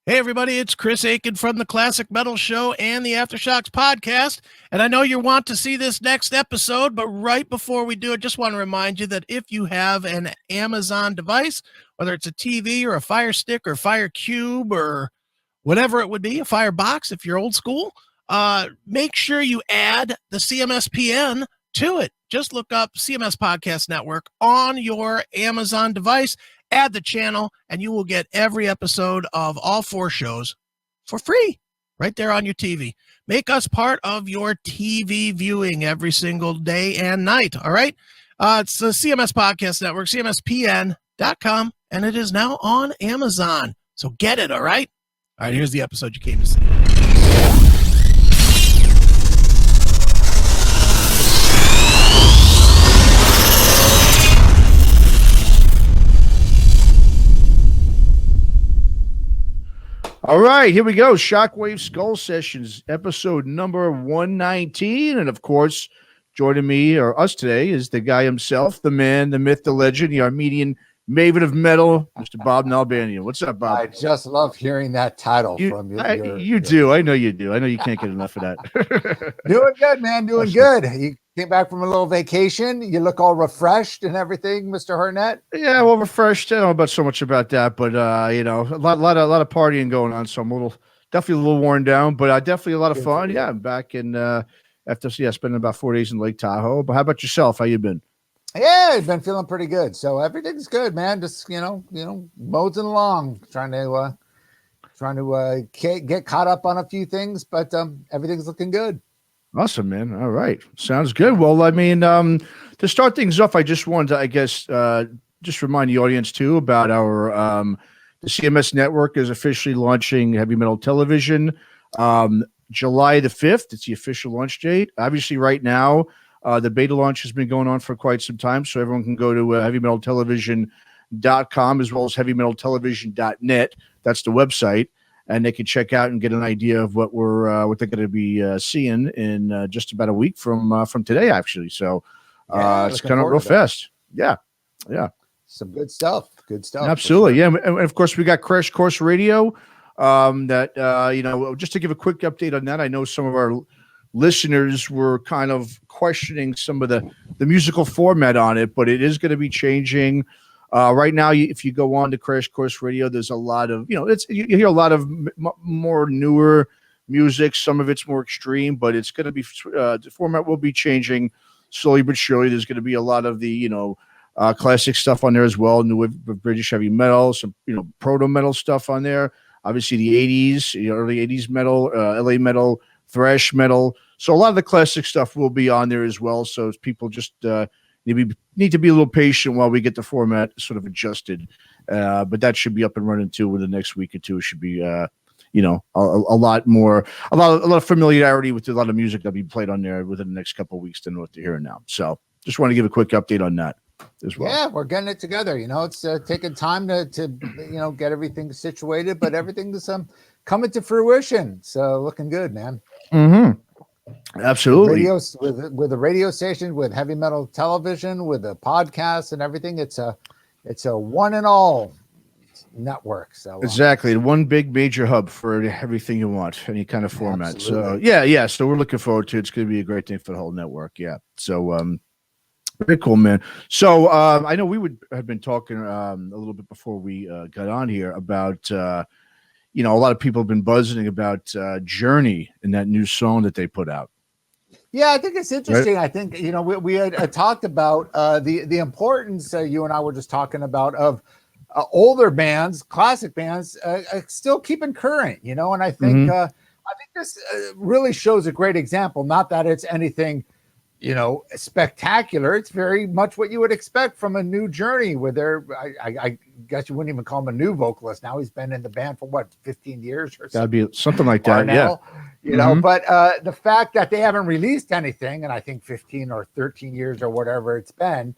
Hey, everybody, it's Chris Aiken from the Classic Metal Show and the Aftershocks podcast. And I know you want to see this next episode, but right before we do it, just want to remind you that if you have an Amazon device, whether it's a TV or a Fire Stick or Fire Cube or whatever it would be, a Firebox if you're old school, make sure you add the CMSPN to it. Just look up CMS Podcast Network on your Amazon device. Add the channel, and you will get every episode of all 4 shows for free right there on your TV. Make us part of your TV viewing every single day and night, all right? It's the CMS Podcast Network, cmspn.com, and it is now on Amazon. So get it, all right? All right, here's the episode you came to see. All right, here we go. Shockwave Skull Sessions, episode number 119. And of course, joining me or us today is the guy himself, the man, the myth, the legend, the Armenian maven of metal, Mr. Bob Nalbanian. What's up, Bob? I just love hearing that title from you. You do. I know you do. I know you can't get enough of that. Doing good, man. Doing good. You came back from a little vacation. You look all refreshed and everything, Mr. Hurnett. Yeah, well, refreshed. I don't know about so much about that, but a lot of partying going on. So I'm definitely a little worn down, but definitely a lot of fun. Yeah, I'm back in after spending about 4 days in Lake Tahoe. But how about yourself? How you been? Yeah, I've been feeling pretty good. So everything's good, man. Just moseying along, trying to get caught up on a few things, but everything's looking good. Awesome, man. All right. Sounds good. Well, I mean, to start things off, I just wanted to, just remind the audience too about our the CMS network is officially launching heavy metal television July the 5th. It's the official launch date. Obviously, right now, the beta launch has been going on for quite some time, so everyone can go to heavymetaltelevision.com as well as heavymetaltelevision.net. That's the website, and they can check out and get an idea of what they're going to be seeing in just about a week from today, actually. So it's coming up real fast. Yeah. Some good stuff. Absolutely, sure. Yeah, and of course we got Crash Course Radio. Just to give a quick update on that, I know some of our listeners were kind of questioning some of the musical format on it, but it is going to be changing. Right now, if you go on to Crash Course Radio, there's a lot of, you hear a lot of more newer music. Some of it's more extreme, but it's going to be, the format will be changing slowly but surely. There's going to be a lot of the, classic stuff on there as well. New British heavy metal, some, proto metal stuff on there. Obviously the 80s, early 80s metal, LA metal, thrash metal. So a lot of the classic stuff will be on there as well. So people just need to be a little patient while we get the format sort of adjusted. But that should be up and running too within the next week or two. It should be, a lot of familiarity with a lot of music that'll be played on there within the next couple of weeks than what they're hearing now. So just want to give a quick update on that as well. Yeah, we're getting it together. It's taking time to get everything situated, but everything's coming to fruition. So looking good, man. Mm-hmm. Absolutely. With the radio station, with heavy metal television, with the podcast and everything, it's a one and all network. So exactly, one big major hub for everything you want, any kind of format. Absolutely. So yeah. So we're looking forward to it. It's going to be a great thing for the whole network. Yeah. So very cool, man. So I know we had been talking a little bit before we got on here about. A lot of people have been buzzing about Journey and that new song that they put out. Yeah, I think it's interesting. Right? I think, we had talked about the importance you and I were just talking about of older bands, classic bands, still keeping current, and I think this really shows a great example. Not that it's anything, spectacular. It's very much what you would expect from a new Journey with I guess you wouldn't even call him a new vocalist. Now he's been in the band for 15 years or something. That'd be something like that. Now, but the fact that they haven't released anything, and I think 15 or 13 years or whatever it's been,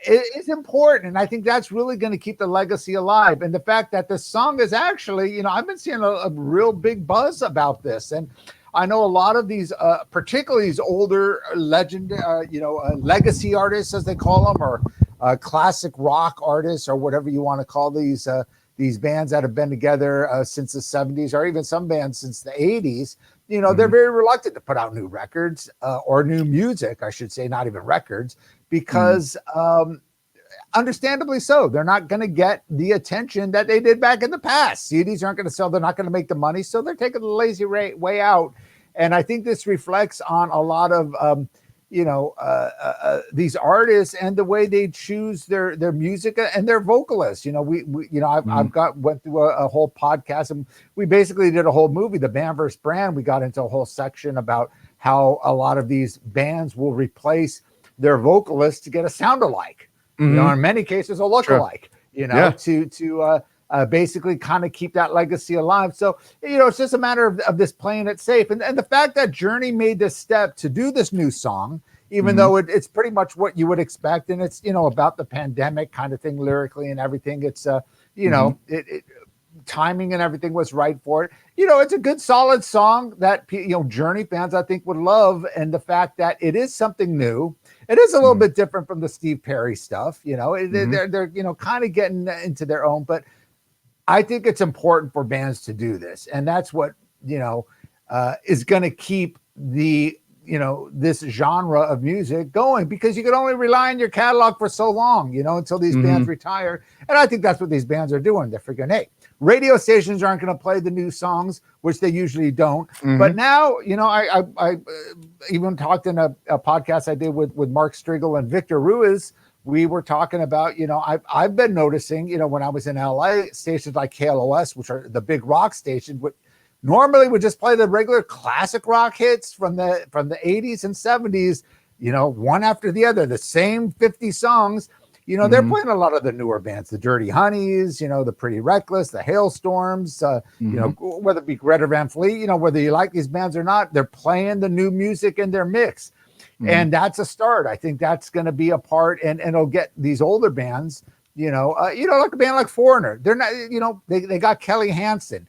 is important. And I think that's really going to keep the legacy alive. And the fact that the song is actually, I've been seeing a real big buzz about this. And I know a lot of these, particularly these older legend, legacy artists, as they call them, or classic rock artists, or whatever you want to call these these bands that have been together since the 70s, or even some bands since the 80s, they're Mm-hmm. very reluctant to put out new records or new music, I should say, not even records, because understandably so. They're not going to get the attention that they did back in the past. CDs aren't going to sell. They're not going to make the money. So they're taking the lazy way out. And I think this reflects on a lot of, these artists and the way they choose their music and their vocalists. I've went through a whole podcast, and we basically did a whole movie, The Band versus Brand. We got into a whole section about how a lot of these bands will replace their vocalists to get a sound alike. In many cases, a lookalike, to basically kind of keep that legacy alive. So, it's just a matter of this playing it safe. And the fact that Journey made this step to do this new song, even though it's pretty much what you would expect. And it's, about the pandemic kind of thing lyrically and everything. It's, timing and everything was right for it. It's a good, solid song that, Journey fans, I think, would love. And the fact that it is something new. It is a little bit different from the Steve Perry stuff, they're kind of getting into their own, but I think it's important for bands to do this. And that's what, is going to keep the, this genre of music going, because you can only rely on your catalog for so long, until these bands retire. And I think that's what these bands are doing. They're figuring, hey, radio stations aren't going to play the new songs, which they usually don't. But now, I even talked in a podcast I did with Mark Striegel and Victor Ruiz. We were talking about, I've been noticing, when I was in LA, stations like KLOS, which are the big rock stations, normally would just play the regular classic rock hits from the 80s and 70s, one after the other, the same 50 songs. They're playing a lot of the newer bands, the Dirty Honeys, the Pretty Reckless, the Hailstorms, whether it be Greta Van Fleet, whether you like these bands or not, they're playing the new music in their mix. And that's a start. I think that's going to be a part, and it'll get these older bands, like a band like Foreigner. They're not, they got Kelly Hansen,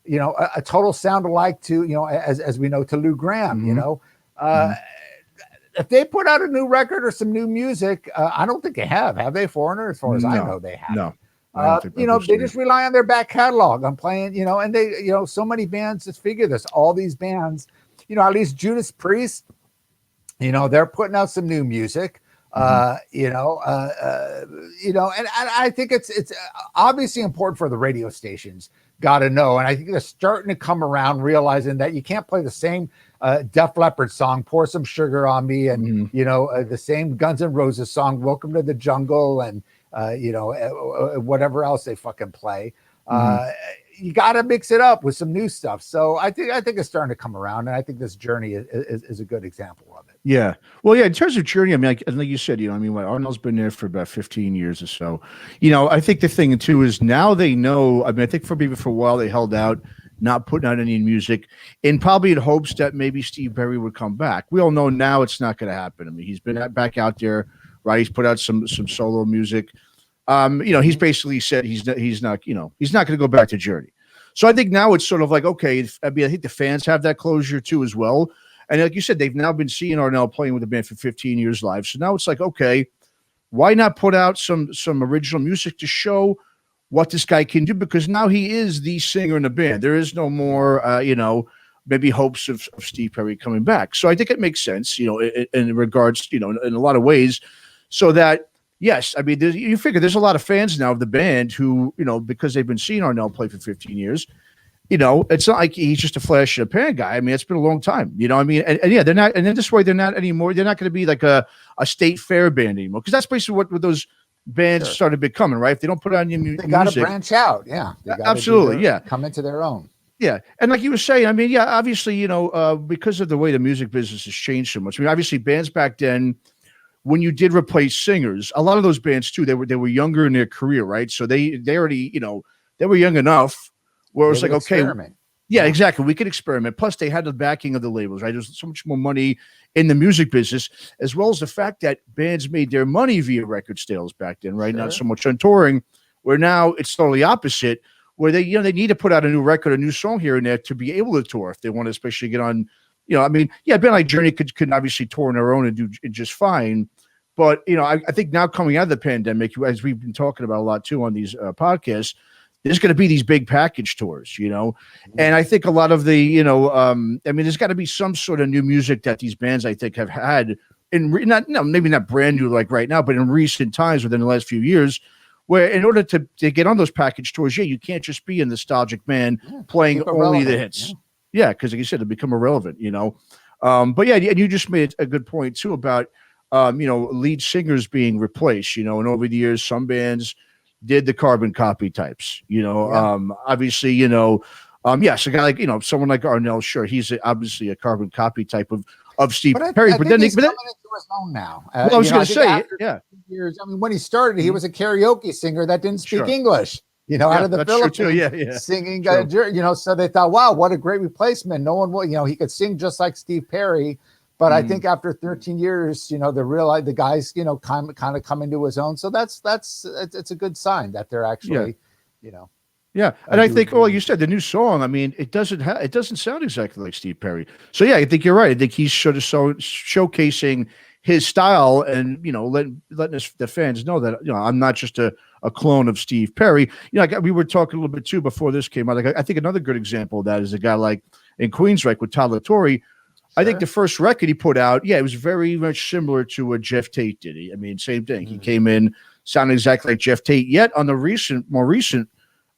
a total sound alike to, as we know, to Lou Gramm, if they put out a new record or some new music, I don't think they have they, Foreigner? As far as I know, they have. No. They just rely on their back catalog on playing, and they, so many bands just figure this. All these bands, at least Judas Priest, they're putting out some new music. And I think it's obviously important for the radio stations. Got to know, and I think they're starting to come around, realizing that you can't play the same Def Leppard song, Pour Some Sugar on Me, and the same Guns N' Roses song, Welcome to the Jungle, and whatever else they fucking play. You got to mix it up with some new stuff. So I think it's starting to come around, and I think this Journey is a good example of it. Yeah. Well, yeah, in terms of Journey, I mean, like you said, Arnold's been there for about 15 years or so. I think the thing too is now they know, I think for a while they held out, not putting out any music, and probably in hopes that maybe Steve Perry would come back. We all know now it's not going to happen. I mean, he's been back out there, right? He's put out some solo music. He's basically said he's not going to go back to Journey. So I think now it's sort of like, okay, I think the fans have that closure too as well. And like you said, they've now been seeing Arnold playing with the band for 15 years live. So now it's like, okay, why not put out some original music to show what this guy can do? Because now he is the singer in the band. There is no more, maybe hopes of Steve Perry coming back. So I think it makes sense, in regards, in a lot of ways, so that, yes, I mean, you figure there's a lot of fans now of the band who, because they've been seeing Arnold play for 15 years, it's not like he's just a flash in the pan guy. I mean, it's been a long time, and yeah, they're not, and then this way they're not anymore. They're not going to be like a state fair band anymore. Because that's basically what those bands started becoming, right? If they don't put on new music, they got to branch out. Yeah, absolutely. Come into their own. Yeah. And like you were saying, I mean, yeah, obviously, because of the way the music business has changed so much. I mean, obviously bands back then, when you did replace singers, a lot of those bands too, they were younger in their career, right? So they already, they were young enough where it was like, okay, experiment. Yeah, exactly. We could experiment. Plus they had the backing of the labels, right? There's so much more money in the music business, as well as the fact that bands made their money via record sales back then, right? Not so much on touring, where now it's totally opposite, where they need to put out a new record, a new song here and there to be able to tour if they want to especially get on, a band like Journey could obviously tour on their own and do just fine. But, I think now coming out of the pandemic, as we've been talking about a lot too on these podcasts, there's going to be these big package tours, and I think a lot of the, I mean, there's got to be some sort of new music that these bands, I think, have had maybe not brand new like right now, but in recent times within the last few years, where in order to get on those package tours, you can't just be a nostalgic band playing only the hits. Yeah, because like you said, they become irrelevant, But yeah, and you just made a good point too about, lead singers being replaced, and over the years, some bands did the carbon copy types, obviously, yes, a guy like, someone like Arnell, sure, he's obviously a carbon copy type of Steve Perry, but then he's coming into his own now. Well, I was going to say, years, I mean, when he started, he was a karaoke singer that didn't speak English, out of the Philippines, singing, so they thought, wow, what a great replacement. No one will, he could sing just like Steve Perry. But I think after 13 years, they realize the guy's, kind of come into his own. So it's a good sign that they're actually, Yeah, and I think, well, you said the new song. I mean, it doesn't sound exactly like Steve Perry. So yeah, I think you're right. I think he's sort of showcasing his style and letting the fans know that I'm not just a clone of Steve Perry. We were talking a little bit too before this came out. Like I think another good example of that is a guy like in Queensryche with Tyler Torrey. I think the first record he put out, it was very much similar to what Jeff Tate did. I mean, same thing. He came in, sounded exactly like Jeff Tate. Yet on the more recent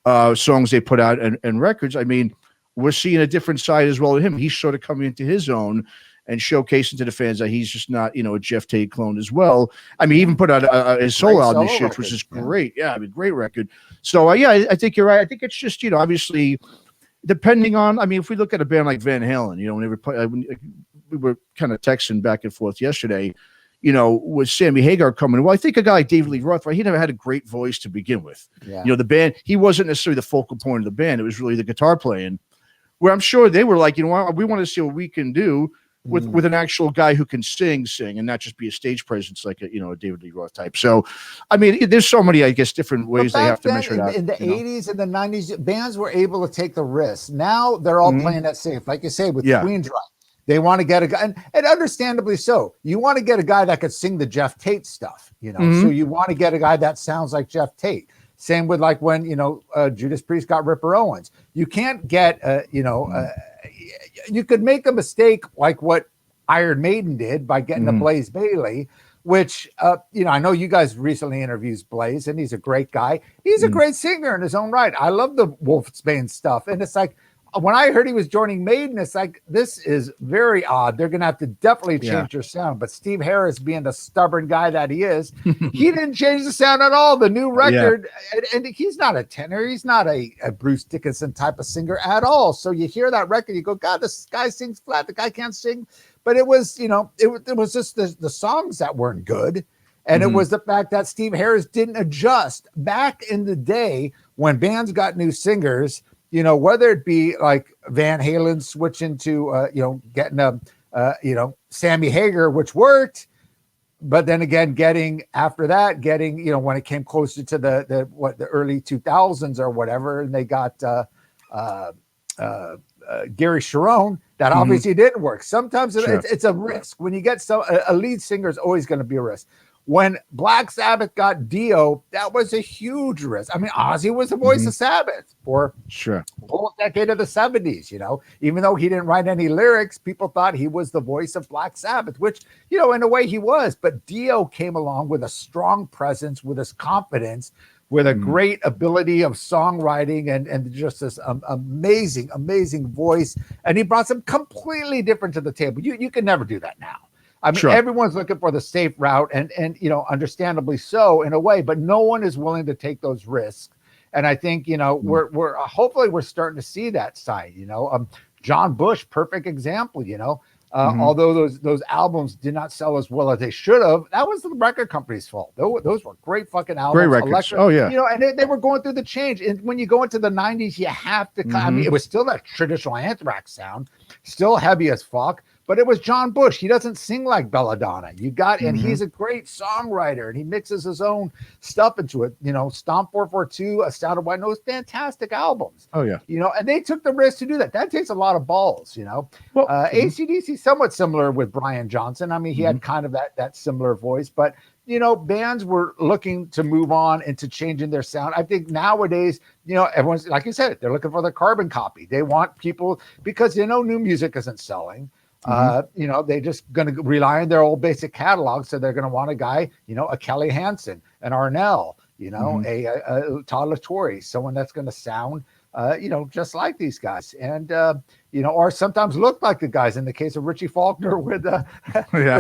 songs they put out and records, I mean, we're seeing a different side as well of him. He's sort of coming into his own and showcasing to the fans that he's just not, a Jeff Tate clone as well. I mean, he even put out his solo album this year, which is great. Yeah, I mean, great record. So I think you're right. I think it's just, obviously, depending on, I mean, if we look at a band like Van Halen, we were kind of texting back and forth yesterday, with Sammy Hagar coming. Well, I think a guy like David Lee Roth, right? He never had a great voice to begin with. Yeah. The band, he wasn't necessarily the focal point of the band. It was really the guitar playing, where I'm sure they were like, we want to see what we can do with an actual guy who can sing and not just be a stage presence like a David Lee Roth type. So, I mean, there's so many, I guess, different ways they have to measure it out. In the 80s and the 90s, bands were able to take the risk. Now they're all playing that safe, like you say, with Queensryche. They want to get a guy, and understandably so. You want to get a guy that could sing the Jeff Tate stuff, So you want to get a guy that sounds like Jeff Tate. Same with like when Judas Priest got Ripper Owens. You can't get you could make a mistake like what Iron Maiden did by getting a Blaze Bayley, which I know you guys recently interviewed Blaze, and he's a great guy. He's a great singer in his own right. I love the Wolfsbane stuff, and it's like, when I heard he was joining Maiden, it's like, this is very odd. They're going to have to definitely change your sound. But Steve Harris, being the stubborn guy that he is, he didn't change the sound at all. The new record, and he's not a tenor. He's not a Bruce Dickinson type of singer at all. So you hear that record, you go, God, this guy sings flat. The guy can't sing. But it was, it was just the songs that weren't good. And it was the fact that Steve Harris didn't adjust. Back in the day when bands got new singers, whether it be like Van Halen switching to, getting Sammy Hagar, which worked, but then again, getting when it came closer to the early 2000s or whatever, and they got Gary Sharon, that obviously didn't work. Sometimes it's a risk. When you get a lead singer is always going to be a risk. When Black Sabbath got Dio, that was a huge risk. I mean, Ozzy was the voice of Sabbath for the whole decade of the 70s, Even though he didn't write any lyrics, people thought he was the voice of Black Sabbath, which, in a way he was. But Dio came along with a strong presence, with his confidence, with a great ability of songwriting and just this amazing voice. And he brought something completely different to the table. You can never do that now. I mean, everyone's looking for the safe route and understandably so in a way, but no one is willing to take those risks. And I think, we're hopefully we're starting to see that side, John Bush, perfect example, although those albums did not sell as well as they should have, that was the record company's fault. Those were great fucking albums. Great records. And they were going through the change. And when you go into the 90s, you have to, I mean, it was still that traditional Anthrax sound, still heavy as fuck. But it was John Bush. He doesn't sing like Belladonna. And he's a great songwriter, and he mixes his own stuff into it. Stomp 442, Astounded White Nose, fantastic albums. Oh yeah. And they took the risk to do that. That takes a lot of balls. Well, AC/DC somewhat similar with Brian Johnson. I mean, he had kind of that similar voice, but bands were looking to move on into changing their sound. I think nowadays, everyone's, like you said, they're looking for the carbon copy. They want people, because new music isn't selling. They're just going to rely on their old basic catalog. So they're going to want a guy, a Kelly Hansen, an Arnell, a Todd Notorious, someone that's going to sound, just like these guys, and or sometimes look like the guys. In the case of Richie Faulkner with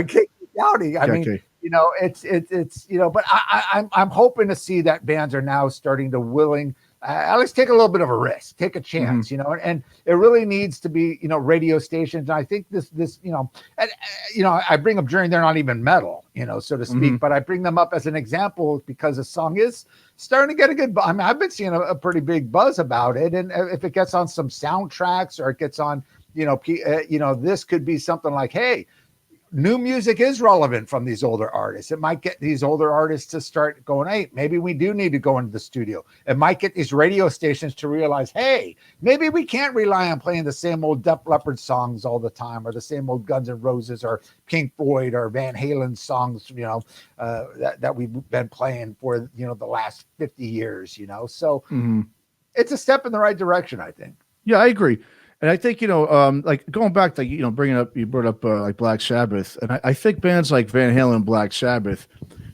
Kate Dowdy, I mean, it's but I'm hoping to see that bands are now starting to willing. At least take a little bit of a risk, take a chance, and it really needs to be, radio stations. And I think this, I bring up Journey, they're not even metal, so to speak, but I bring them up as an example because the song is starting to get a good, I mean, I've been seeing a pretty big buzz about it. And if it gets on some soundtracks or it gets on, this could be something like, hey, new music is relevant from these older artists. It might get these older artists to start going, hey, maybe we do need to go into the studio. It might get these radio stations to realize, hey, maybe we can't rely on playing the same old Def Leppard songs all the time, or the same old Guns N' Roses or Pink Floyd or Van Halen songs, that we've been playing for, the last 50 years, So it's a step in the right direction, I think. Yeah, I agree. And I think, like going back to, you brought up like Black Sabbath. And I think bands like Van Halen and Black Sabbath,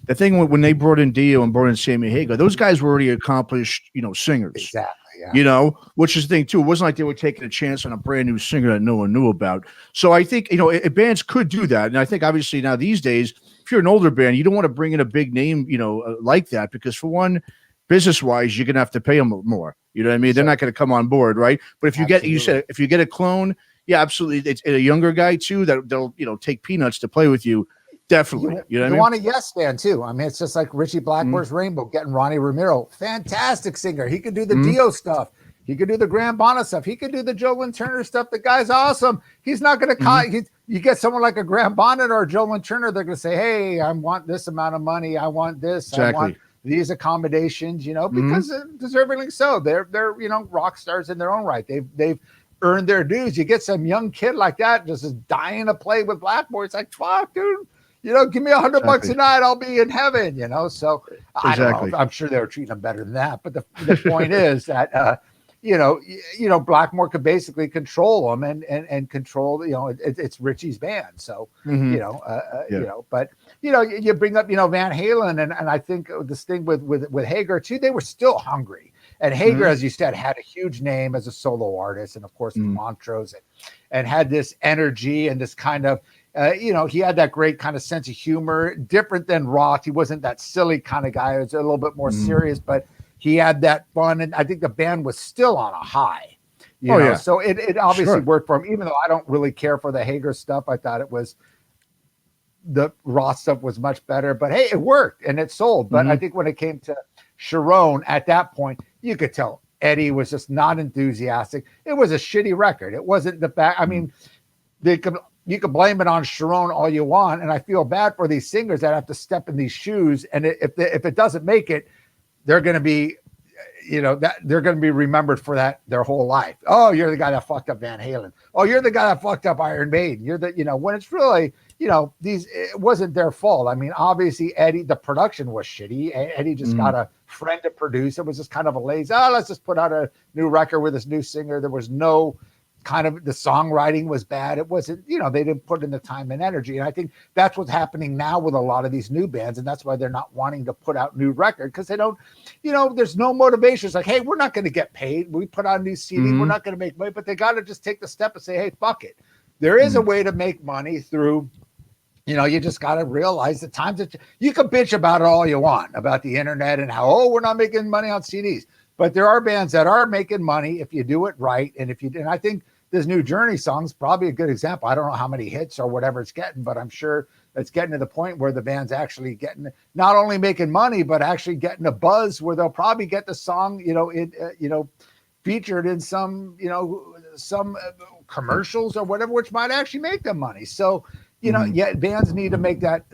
the thing when they brought in Dio and brought in Sammy Hagar, those guys were already accomplished, singers. Exactly. Yeah. Which is the thing too. It wasn't like they were taking a chance on a brand new singer that no one knew about. So I think, bands could do that. And I think obviously now these days, if you're an older band, you don't want to bring in a big name, like that, because for one, business-wise, you're going to have to pay them more. You know what I mean? They're not going to come on board, right? But if you if you get a clone, yeah, absolutely. It's a younger guy too that they'll, take peanuts to play with you. Definitely. You know what I mean? Want a Yes band too. I mean, it's just like Richie Blackmore's Rainbow, getting Ronnie Romero. Fantastic singer. He could do the Dio stuff. He could do the Graham Bonnet stuff. He could do the Joe Lynn Turner stuff. The guy's awesome. He's not going to you get someone like a Graham Bonnet or a Joe Lynn Turner, they're going to say, hey, I want this amount of money. I want this. Exactly. I want these accommodations, because deservingly so. They're rock stars in their own right. They've earned their dues. You get some young kid like that just is dying to play with Blackmore. It's like, fuck, dude, give me $100 a night, I'll be in heaven. So I don't know. I'm sure they were treating them better than that. But the point is that Blackmore could basically control them and control. It's Richie's band. So but you bring up Van Halen and I think this thing with Hagar too. They were still hungry, and Hagar, as you said, had a huge name as a solo artist, and of course Montrose, and had this energy and this kind of. He had that great kind of sense of humor, different than Roth. He wasn't that silly kind of guy. It was a little bit more serious, but he had that fun. And I think the band was still on a high, so it obviously worked for him, even though I don't really care for the Hagar stuff. I thought the Roth stuff was much better, but hey, it worked and it sold. But I think when it came to Sharon at that point, you could tell Eddie was just not enthusiastic. It was a shitty record. It wasn't the fact. I mean, you could blame it on Sharon all you want, and I feel bad for these singers that have to step in these shoes. And if it doesn't make it, they're going to be, that they're going to be remembered for that their whole life. Oh, you're the guy that fucked up Van Halen. Oh, you're the guy that fucked up Iron Maiden. You're the, when it's really, it wasn't their fault. I mean, obviously Eddie, the production was shitty. Eddie just got a friend to produce. It was just kind of a lazy, let's just put out a new record with this new singer. There was no kind of, the songwriting was bad. It wasn't, they didn't put in the time and energy. And I think that's what's happening now with a lot of these new bands. And that's why they're not wanting to put out new record, because they don't, there's no motivation. It's like, hey, we're not going to get paid. We put out a new CD. We're not going to make money, but they got to just take the step and say, hey, fuck it. There is a way to make money through, you just got to realize the times that you can bitch about it all you want, about the internet and how, we're not making money on CDs. But there are bands that are making money if you do it right. And and I think this new Journey song is probably a good example. I don't know how many hits or whatever it's getting, but I'm sure it's getting to the point where the band's actually getting, not only making money, but actually getting a buzz where they'll probably get the song, featured in some, some commercials or whatever, which might actually make them money. So, bands need to make that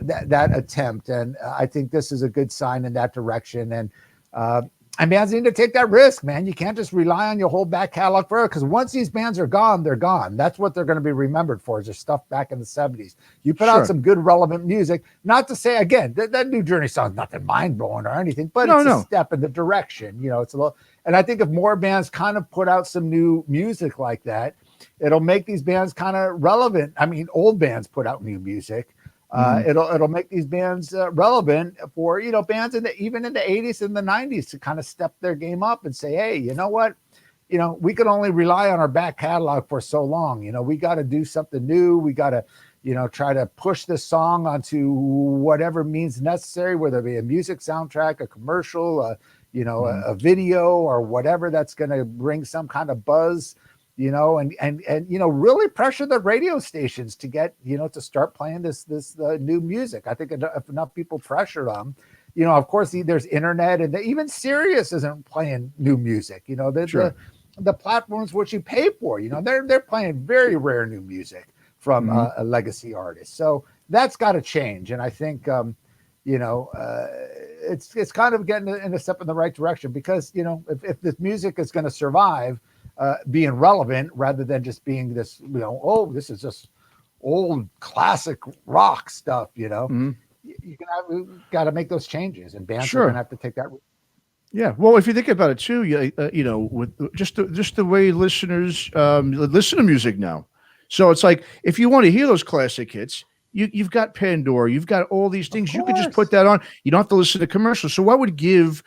attempt. And I think this is a good sign in that direction. And, And bands need to take that risk, man. You can't just rely on your whole back catalog forever, because once these bands are gone, they're gone. That's what they're going to be remembered for, is their stuff back in the 70s. You put out some good, relevant music. Not to say, again, that new Journey song is nothing mind-blowing or anything, but it's a step in the direction. You know, it's a little, and I think if more bands kind of put out some new music like that, it'll make these bands kind of relevant. I mean, old bands put out new music. It'll make these bands relevant for, you know, bands even in the 80s and the 90s to kind of step their game up and say, hey, you know what, you know, we can only rely on our back catalog for so long. You know, we got to do something new. We got to, you know, try to push this song onto whatever means necessary, whether it be a music soundtrack, a commercial, you know, a video or whatever that's going to bring some kind of buzz. You know, and you know, really pressure the radio stations to get, you know, to start playing this new music. I think if enough people pressure them, you know, of course there's internet, and even Sirius isn't playing new music. You know, the platforms which you pay for, you know, they're playing very rare new music from a legacy artist. So that's got to change, and I think you know, it's kind of getting in a step in the right direction, because, you know, if this music is going to survive, being relevant rather than just being this, you know, oh, this is just old classic rock stuff, you know, you got to make those changes, and bands are going to have to take that. Yeah. Well, if you think about it too, you know, with just the way listeners listen to music now. So it's like, if you want to hear those classic hits, you've got Pandora, you've got all these things. You can just put that on. You don't have to listen to commercials. So what would give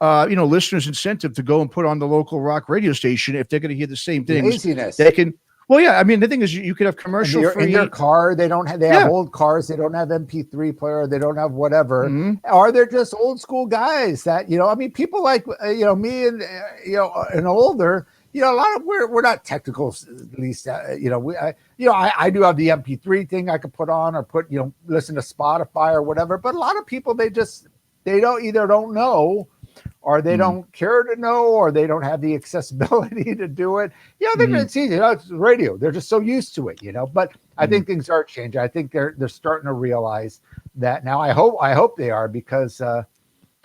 you know, listeners incentive to go and put on the local rock radio station if they're going to hear the same things? Laziness. They can. Well, yeah. I mean, the thing is, you could have commercial free. In your car, they don't have. They have old cars. They don't have MP3 player. They don't have whatever. Or they're just old school guys that, you know. I mean, people like you know, me and you know, and older. You know, a lot of we're not technical, at least. You know, I do have the MP3 thing I could put on, or put, you know, listen to Spotify or whatever. But a lot of people, they don't know, or they don't care to know, or they don't have the accessibility to do it. You know, it's easy. You know, it's radio. They're just so used to it, you know. But I think things are changing. I think they're starting to realize that now. I hope they are, because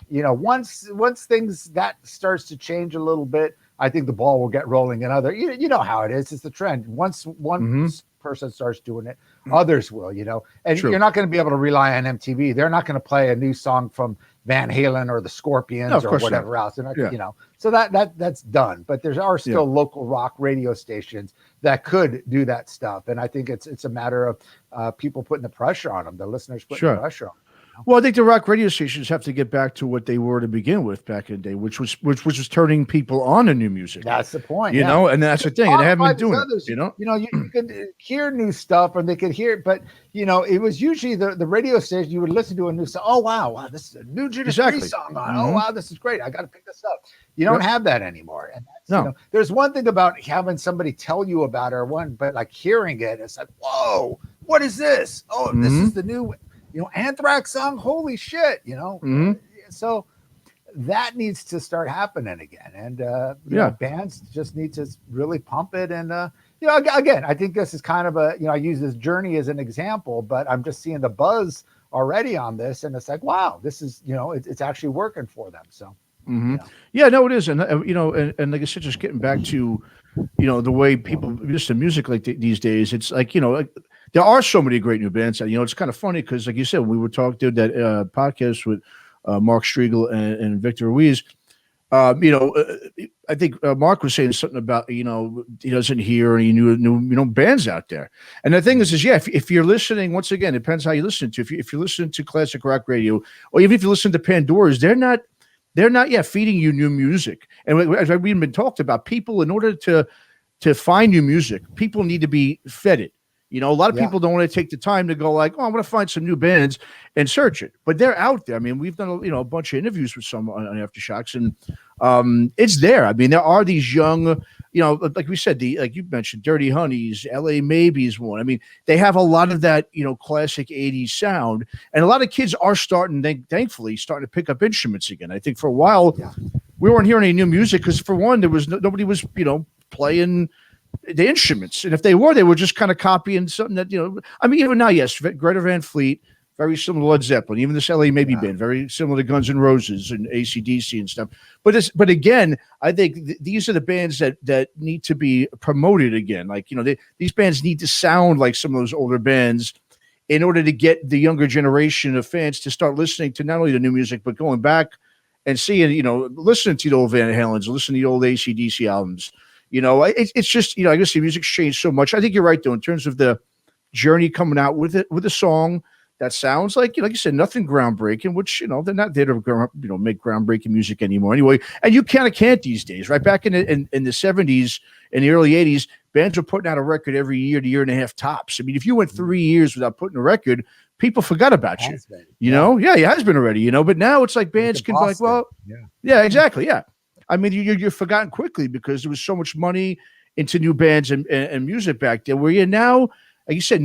you know, once things that starts to change a little bit, I think the ball will get rolling. And you know how it is. It's the trend. Once one person starts doing it, others will, you know. And you're not going to be able to rely on MTV. They're not going to play a new song from Van Halen or the Scorpions or whatever else. And you know, so that's done. But there are still local rock radio stations that could do that stuff. And I think it's a matter of people putting the pressure on them, the listeners putting the pressure on them. Well, I think the rock radio stations have to get back to what they were to begin with back in the day, which was turning people on to new music. That's the point, you know, and that's the thing. And they haven't been doing it, you know. You know, you could hear new stuff, or they could hear, but you know, it was usually the radio station. You would listen to a new song. Oh wow, this is a new Judas Priest song on. Oh wow, this is great. I got to pick this up. You don't have that anymore. And that's, you know, there's one thing about having somebody tell you about it, but like hearing it, it's like, whoa, what is this? Oh, this is the new, you know, Anthrax song. Holy shit, you know. So that needs to start happening again. And you know, bands just need to really pump it. And you know, again, I think this is kind of a, you know, I use this Journey as an example, but I'm just seeing the buzz already on this, and it's like, wow, this is, you know, it's actually working for them. So yeah, no, it is. And you know, and like I said, just getting back to, you know, the way people listen to music like these days, it's like, you know, like, there are so many great new bands. You know, it's kind of funny because, like you said, we were did that podcast with Mark Striegel and Victor Ruiz. You know, I think Mark was saying something about, you know, he doesn't hear any new bands out there. And the thing is yeah, if you're listening, once again, it depends how you listen to. If you're listening to classic rock radio, or even if you listen to Pandora's, they're not yet feeding you new music. And as we've been talked about, people, in order to find new music, people need to be fed it. You know, a lot of people don't want to take the time to go like, oh, I'm going to find some new bands and search it. But they're out there. I mean, we've done, you know, a bunch of interviews with some on Aftershocks, and it's there. I mean, there are these young, you know, like we said, like you mentioned, Dirty Honeys, LA Maybe's one. I mean, they have a lot of that, you know, classic 80s sound. And a lot of kids are thankfully starting to pick up instruments again. I think for a while, we weren't hearing any new music because, for one, there was nobody was, you know, playing the instruments, and if they were just kind of copying something that, you know, I mean, even now, yes, Greta Van Fleet, very similar to Led Zeppelin, even this LA Maybe band, very similar to Guns N' Roses and AC/DC and stuff. But again, I think these are the bands that need to be promoted again. Like, these bands need to sound like some of those older bands in order to get the younger generation of fans to start listening to not only the new music, but going back and seeing, listening to the old Van Halens, listening to the old AC/DC albums. It's just, I guess the music's changed so much. I think you're right, though, in terms of the Journey coming out with a song that sounds like you said, nothing groundbreaking, which, they're not there to, make groundbreaking music anymore anyway. And you kind of can't these days, right? Back in the 70s and the early 80s, bands were putting out a record every year to year and a half tops. I mean, if you went 3 years without putting a record, people forgot about you. Yeah, it has been already, but now it's like bands can be like, well, yeah, exactly. Yeah. I mean, you're forgotten quickly because there was so much money into new bands and music back then, where you're now, like you said,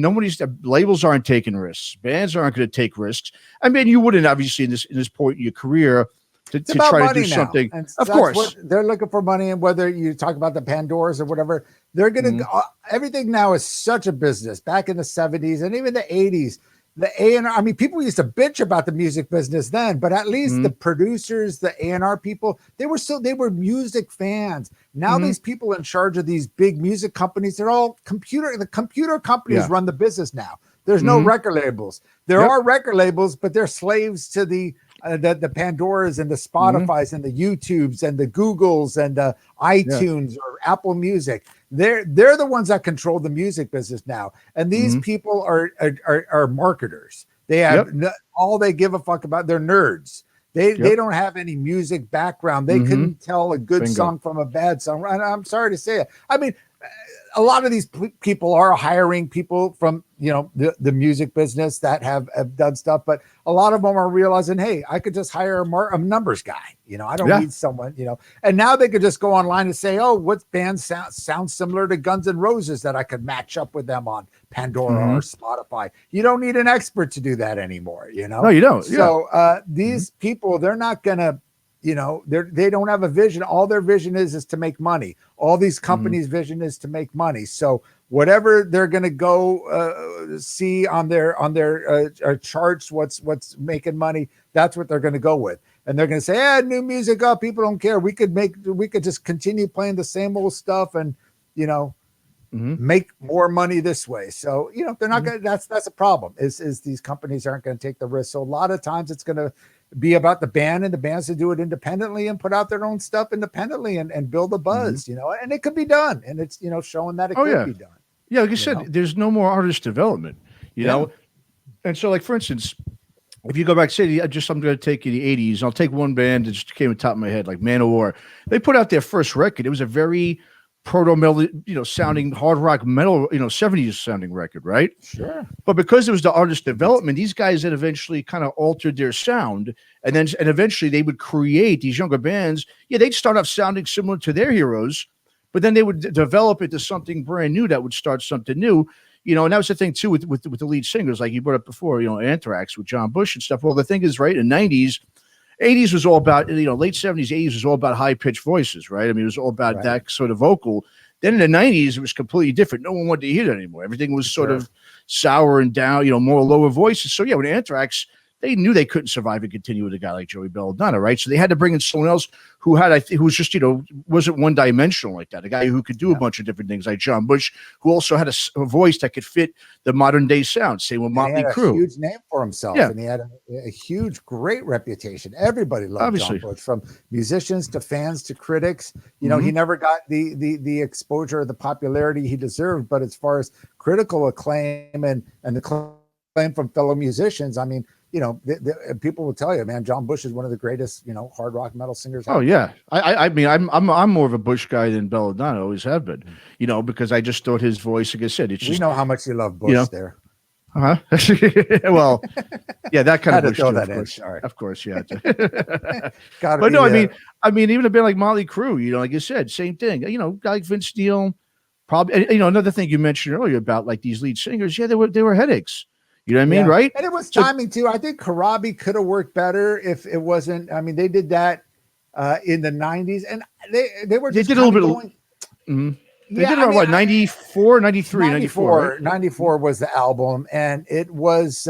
labels aren't taking risks. Bands aren't going to take risks. I mean, you wouldn't, obviously, in this point in your career to try to do something. Of course. They're looking for money, and whether you talk about the Pandoras or whatever, they're going to, everything now is such a business. Back in the 70s and even the 80s, the A&R, I mean, people used to bitch about the music business then, but at least the producers, the A&R people, they were music fans. Now these people in charge of these big music companies, they're all the computer companies run the business now. There's no record labels. There are record labels, but they're slaves to the Pandoras and the Spotifys and the YouTubes and the Googles and the iTunes or Apple Music. They're the ones that control the music business now. And these people are marketers. They have all they give a fuck about. They're nerds. They don't have any music background. They couldn't tell a good song from a bad song. And I'm sorry to say it. I mean, a lot of these people are hiring people from, the music business that have done stuff, but a lot of them are realizing, hey, I could just hire a numbers guy. I don't need someone, and now they could just go online and say, oh, what band sounds similar to Guns N' Roses that I could match up with them on Pandora or Spotify. You don't need an expert to do that anymore. No, you don't. So these people, they're not going to, they don't have a vision. All their vision is to make money. All these companies' vision is to make money. So whatever they're going to go see on their charts, what's making money, that's what they're going to go with. And they're going to say, new music up. People don't care. We could just continue playing the same old stuff and, make more money this way. So, they're not going to, that's a problem is these companies aren't going to take the risk. So a lot of times it's going to be about the band and the bands to do it independently and put out their own stuff independently and build a buzz, and it could be done. And it's, showing that it could be done. Yeah. Like you said, there's no more artist development, you know? And so, like, for instance, if you go back, say, I'm going to take you the 80s, I'll take one band that just came on top of my head, like Man of War. They put out their first record. It was a very proto-metal, sounding hard rock metal, 70s sounding record, right? Sure. But because it was the artist development, these guys had eventually kind of altered their sound, and eventually they would create these younger bands. Yeah, they'd start off sounding similar to their heroes, but then they would develop it to something brand new that would start something new. And that was the thing too with the lead singers, like you brought up before, Anthrax with John Bush and stuff. Well, the thing is, right, in the 90s, 80s was all about, late 70s, 80s was all about high-pitched voices, right? I mean, it was all about that sort of vocal. Then in the 90s, it was completely different. No one wanted to hear that anymore. Everything was sort of sour and down, more lower voices. So, with Anthrax, they knew they couldn't survive and continue with a guy like Joey Belladonna, right? So they had to bring in someone else who was just, wasn't one-dimensional like that. A guy who could do a bunch of different things, like John Bush, who also had a voice that could fit the modern-day sound. Same with Motley Crue. He had a huge name for himself, and he had a huge, great reputation. Everybody loved John Bush, from musicians to fans to critics. He never got the exposure or the popularity he deserved, but as far as critical acclaim and the acclaim from fellow musicians, I mean, people will tell you, man, John Bush is one of the greatest, hard rock metal singers. Oh yeah. I mean, I'm more of a Bush guy than Belladonna, always have been, because I just thought his voice, like I said, it's just, we know how much you love Bush there. Well, yeah, that kind of Bush too, that of course. Sorry. Of course, yeah. But no, I mean, even a band like Motley Crue, like you said, same thing. Guy like Vince Neil, probably. Another thing you mentioned earlier about like these lead singers, they were headaches. You know what I mean, right? And it was timing too. I think Karabi could have worked better if it wasn't. I mean, they did that in the 90s, and they did a little bit. They did it what, 94, 93, 94. 94 was the album, and it was.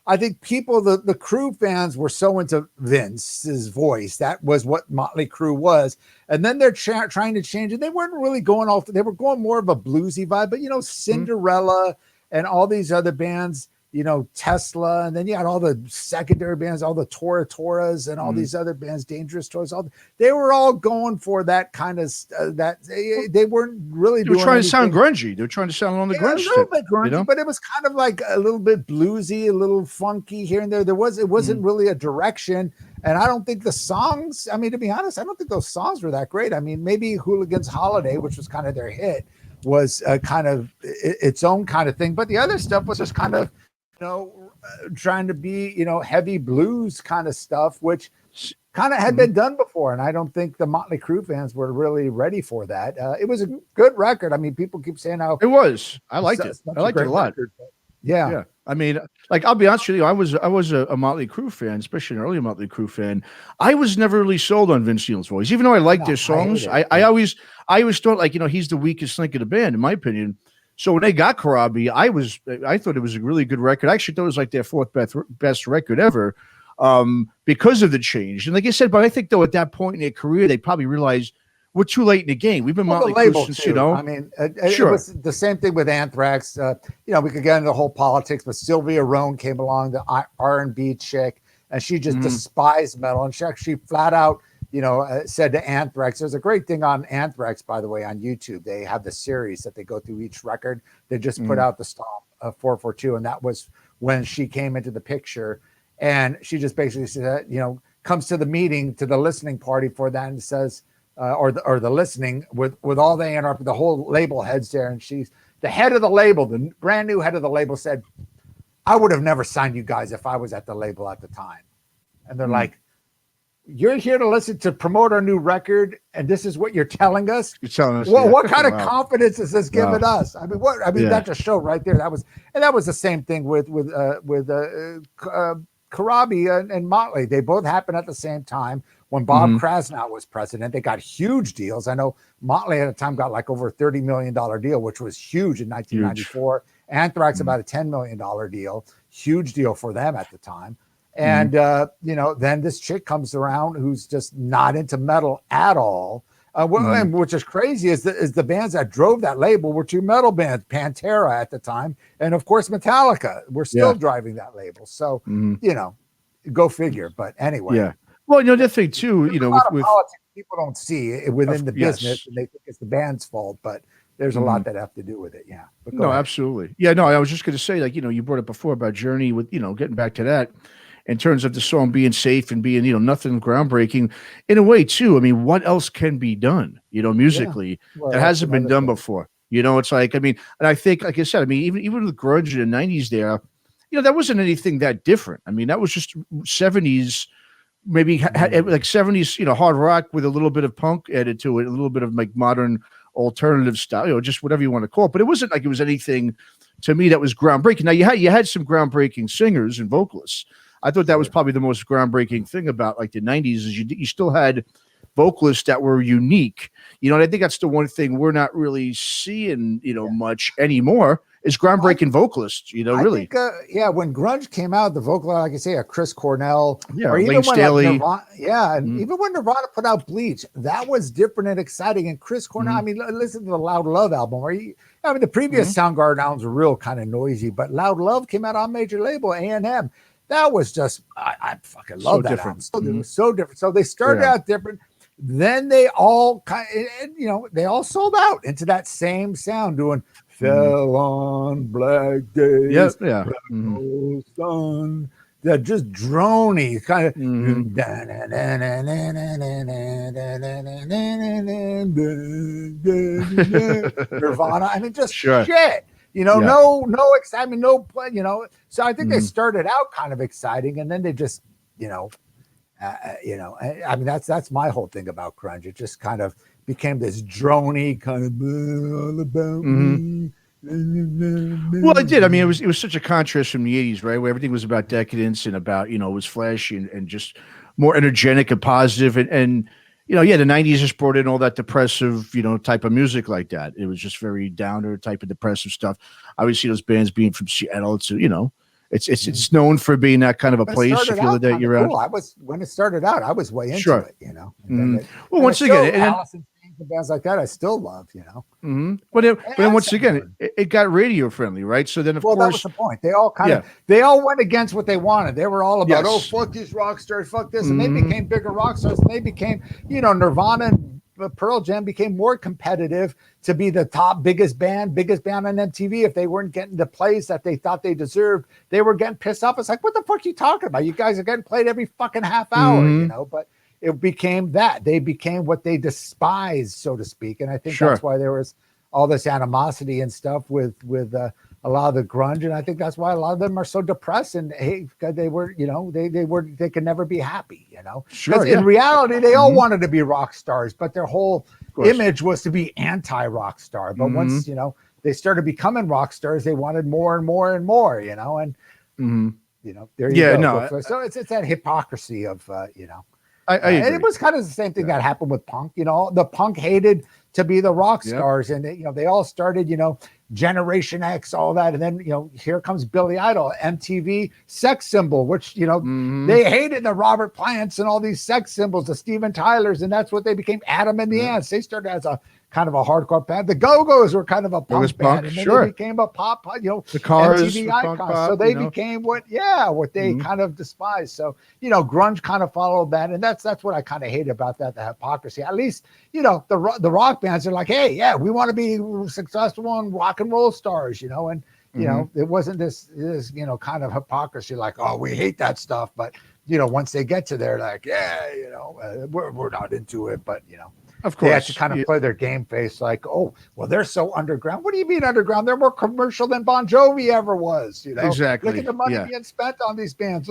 I think people, the Crew fans were so into Vince's voice. That was what Motley Crue was. And then they're trying to change it. They weren't really going off. They were going more of a bluesy vibe, but Cinderella and all these other bands, Tesla, and then you had all the secondary bands, all the Toras and all these other bands, Dangerous Toys, they were all going for that kind of that they weren't really doing trying anything. To sound grungy. They were trying to sound on the grunge a little bit grungy, but it was kind of like a little bit bluesy, a little funky here and there. It wasn't really a direction. And I don't think the songs, I mean, to be honest, I don't think those songs were that great. I mean, maybe Hooligan's Holiday, which was kind of their hit, was kind of its own kind of thing. But the other stuff was just kind of, trying to be, heavy blues kind of stuff, which kind of had been done before. And I don't think the Motley Crue fans were really ready for that. It was a good record. I mean, people keep saying how it was. I liked it. I liked it a lot. Record, yeah. I mean, like, I'll be honest with you, I was a Motley Crue fan, especially an early Motley Crue fan. I was never really sold on Vince Neil's voice, even though I liked their songs. I always thought, like, he's the weakest link of the band, in my opinion. So when they got Karabi, I thought it was a really good record. I actually thought it was like their fourth best record ever, because of the change. And like I said, but I think though at that point in their career, they probably realized we're too late in the game. We've been Motley Crue since, I mean, it was the same thing with Anthrax. We could get into the whole politics, but Sylvia Rhone came along, the R&B chick, and she just despised metal, and she actually flat out, said to Anthrax. There's a great thing on Anthrax, by the way, on YouTube. They have the series that they go through each record. They just put out the Stomp 442, and that was when she came into the picture. And she just basically said, comes to the meeting, to the listening party for that, and says, or the listening with all the A&R, the whole label heads there, and she's the head of the label, the brand new head of the label, said, "I would have never signed you guys if I was at the label at the time." And they're like, "You're here to listen to promote our new record, and this is what you're telling us? You're telling us, well, what kind of confidence is this giving us?" I mean, that's a show right there. That was the same thing with Karabi and Motley. They both happened at the same time when Bob Krasnow was president. They got huge deals. I know Motley at the time got like over $30 million deal, which was huge in 1994. Anthrax about a $10 million deal, huge deal for them at the time. And, then this chick comes around who's just not into metal at all. And which is crazy is the bands that drove that label were two metal bands, Pantera at the time. And of course, Metallica were still driving that label. So, go figure. But anyway. Yeah. Well, the thing too, with politics, people don't see within the business, and they think it's the band's fault, but there's a lot that have to do with it. Yeah. But no, absolutely. Yeah, no, I was just going to say, like, you brought it before about Journey with, getting back to that. In terms of the song being safe and being, nothing groundbreaking in a way too. I mean, what else can be done, musically that hasn't been done before? It's like, I mean, and I think, like I said, I mean, even with grunge in the 90s there, that wasn't anything that different. I mean, that was just 70s, maybe like 70s, hard rock with a little bit of punk added to it, a little bit of like modern alternative style, just whatever you want to call it. But it wasn't like it was anything to me that was groundbreaking. Now you had some groundbreaking singers and vocalists. I thought that was probably the most groundbreaking thing about like the 90s is you still had vocalists that were unique, and I think that's the one thing we're not really seeing, much anymore is groundbreaking vocalists, really. I think, when grunge came out, the vocal, like I say, Chris Cornell, or even when Nirvana, even when Nirvana put out Bleach, that was different and exciting. And Chris Cornell, I mean, listen to the Loud Love album, the previous Soundgarden albums were real kind of noisy, but Loud Love came out on major label, A&M. That was just, I fucking love that album. It was so different. So they started out different. Then they all they all sold out into that same sound, doing "Fell on Black Days." Sun. They're just drony, kind of. Nirvana. I mean, just shit. No excitement, no play, So I think they started out kind of exciting, and then they just, I mean, that's my whole thing about grunge. It just kind of became this drony kind of all about me. Well, it did. I mean, it was such a contrast from the 80s, right? Where everything was about decadence and about, it was flashy and just more energetic and positive. And the 90s just brought in all that depressive, type of music like that. It was just very downer type of depressive stuff. Obviously, those bands being from Seattle, it's, it's known for being that kind of a But it place. You started feel out that kinda you're cool. When it started out, I was way into Sure. it, you know. Well, once again, and then, Allison and bands like that, I still love, you know. but then once Something. again, it got radio friendly, right? So then, of Well, that was course, the point. They all they all went against what they wanted. They were all about, Yes. fuck these rock stars, fuck this, and they became bigger rock stars. And they became, Nirvana and Pearl Jam became more competitive to be the top biggest band on MTV. If they weren't getting the plays that they thought they deserved, they were getting pissed off. It's like, what the fuck are you talking about? You guys are getting played every fucking half hour, you know. But it became that they became what they despised, so to speak. And I think that's why there was all this animosity and stuff with a lot of the grunge, and I think that's why a lot of them are so depressed and because they were, they could never be happy, Sure. In reality, they all wanted to be rock stars, but their whole image was to be anti-rock star. But once they started becoming rock stars, they wanted more and more and more, and there you go. No, so it's that hypocrisy of I agree. And it was kind of the same thing that happened with punk. The punk hated to be the rock stars, and they all started, Generation X, all that, and then here comes Billy Idol, MTV sex symbol, which they hated the Robert Plants and all these sex symbols, the Steven Tylers, and that's what they became. Adam and the Ants. They started as a kind of a hardcore band. The Go-Go's were kind of a punk band, and then they became a pop, the Cars, MTV icons. Pop, so they became what they kind of despised. So grunge kind of followed that, and that's what I kind of hate about that, the hypocrisy. At least the rock bands are like, hey, yeah, we want to be successful and rock and roll stars, and it wasn't this kind of hypocrisy like, oh, we hate that stuff, but once they get to there, like, we're not into it, but of course, they had to kind of play their game face, like, oh, well, they're so underground. What do you mean underground? They're more commercial than Bon Jovi ever was. Exactly. Look at the money being spent on these bands.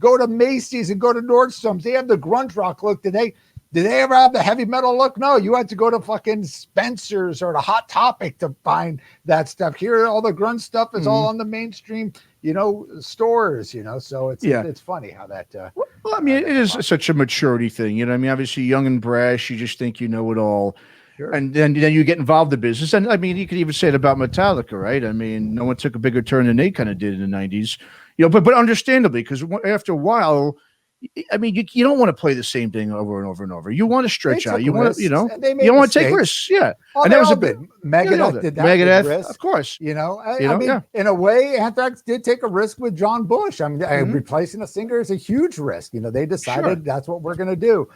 Go to Macy's and go to Nordstrom's. They have the grunge rock look. Did they ever have the heavy metal look? No, you had to go to fucking Spencer's or the Hot Topic to find that stuff. Here, all the grunge stuff is all on the mainstream, stores, so it's funny how that. Well, I mean, it is such a maturity thing, I mean, obviously young and brash, you just think you know it all. Sure. And then you get involved in business. And I mean, you could even say it about Metallica, right? I mean, no one took a bigger turn than they kind of did in the 90s, but understandably, because after a while, I mean, you don't want to play the same thing over and over and over. You want to stretch out. You want to, you don't want to take risks. Yeah. Oh, and that was a bit. Megadeth did that. Megadeth, of course. I mean, in a way, Anthrax did take a risk with John Bush. I mean, replacing a singer is a huge risk. They decided that's what we're going to do.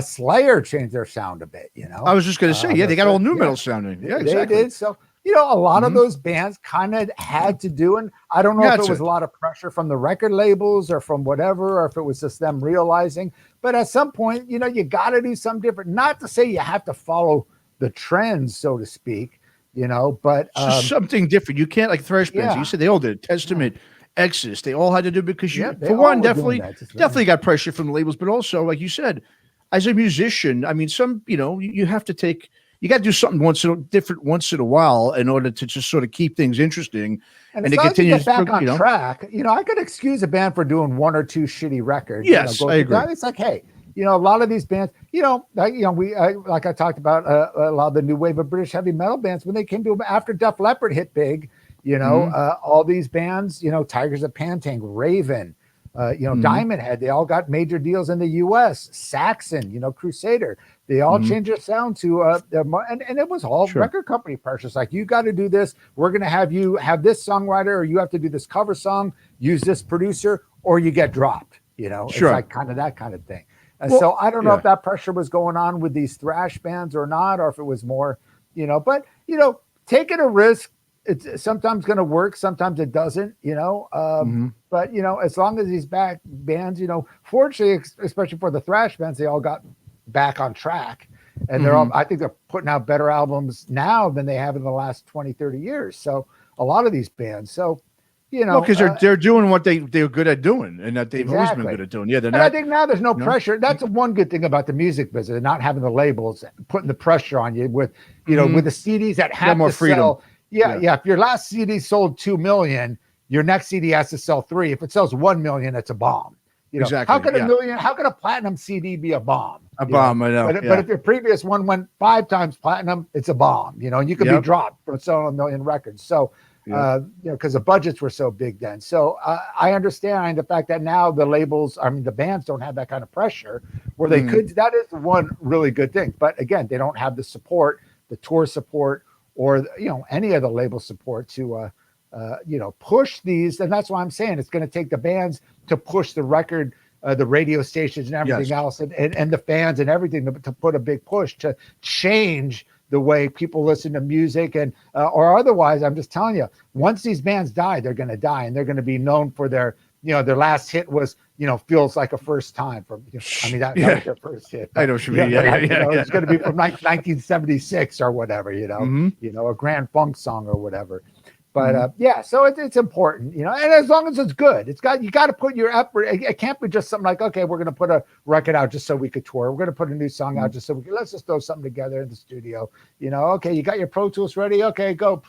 Slayer changed their sound a bit, I was just going to say, they got all new metal sounding. Yeah, exactly. They did. So, a lot of those bands kind of had to do, and I don't know if it was a lot of pressure from the record labels or from whatever, or if it was just them realizing. But at some point, you got to do something different. Not to say you have to follow the trends, so to speak, but something different. You can't, like thrash bands. You said they all did. Testament, Exodus, they all had to do it because for one, definitely got pressure from the labels, but also, like you said, as a musician, I mean, you have to take. You got to do something different once in a while in order to just sort of keep things interesting and to continue to get back on track. I could excuse a band for doing one or two shitty records. Yes, I agree. It's like, hey, a lot of these bands, we like I talked about a lot of the new wave of British heavy metal bands when they came to after Def Leppard hit big. All these bands, Tigers of Pantang, Raven. Diamond Head, they all got major deals in the U.S. Saxon, Crusader, they all changed their sound to and it was all record company pressures. Like, you got to do this. We're going to have you have this songwriter, or you have to do this cover song, use this producer, or you get dropped. It's like kind of that kind of thing. And so I don't know if that pressure was going on with these thrash bands or not, or if it was more, but taking a risk. It's sometimes going to work, sometimes it doesn't, but as long as these back bands, fortunately, especially for the thrash bands, they all got back on track, and they're all, I think they're putting out better albums now than they have in the last 20, 30 years. So a lot of these bands, because they're doing what they're good at doing, and that they've always been good at doing. Yeah, they're not. I think now there's no pressure. That's one good thing about the music business, not having the labels putting the pressure on you with, with the CDs that have more freedom. Sell. Yeah. If your last CD sold 2 million, your next CD has to sell 3. If it sells 1 million, it's a bomb. Exactly. How could a platinum CD be a bomb? A bomb, I know. But if your previous one went 5 times platinum, it's a bomb. And you could be dropped from selling 1 million records. So because the budgets were so big then. So I understand the fact that now the labels, I mean, the bands don't have that kind of pressure where they could. That is one really good thing. But again, they don't have the support, the tour support, or any of the label support to push these. And that's why I'm saying it's going to take the bands to push the record, the radio stations and everything else, and the fans and everything to put a big push to change the way people listen to music, and or otherwise, I'm just telling you, once these bands die, they're going to die, and they're going to be known for their last hit was, Feels Like a First Time from, that was their first hit. I know what you mean. It's going to be from 1976 or whatever, a Grand Funk song or whatever. But so it's important, and as long as it's good, you got to put your effort. It can't be just something like, okay, we're going to put a record out just so we could tour. We're going to put a new song out just so let's just throw something together in the studio. Okay, you got your Pro Tools ready? Okay, go.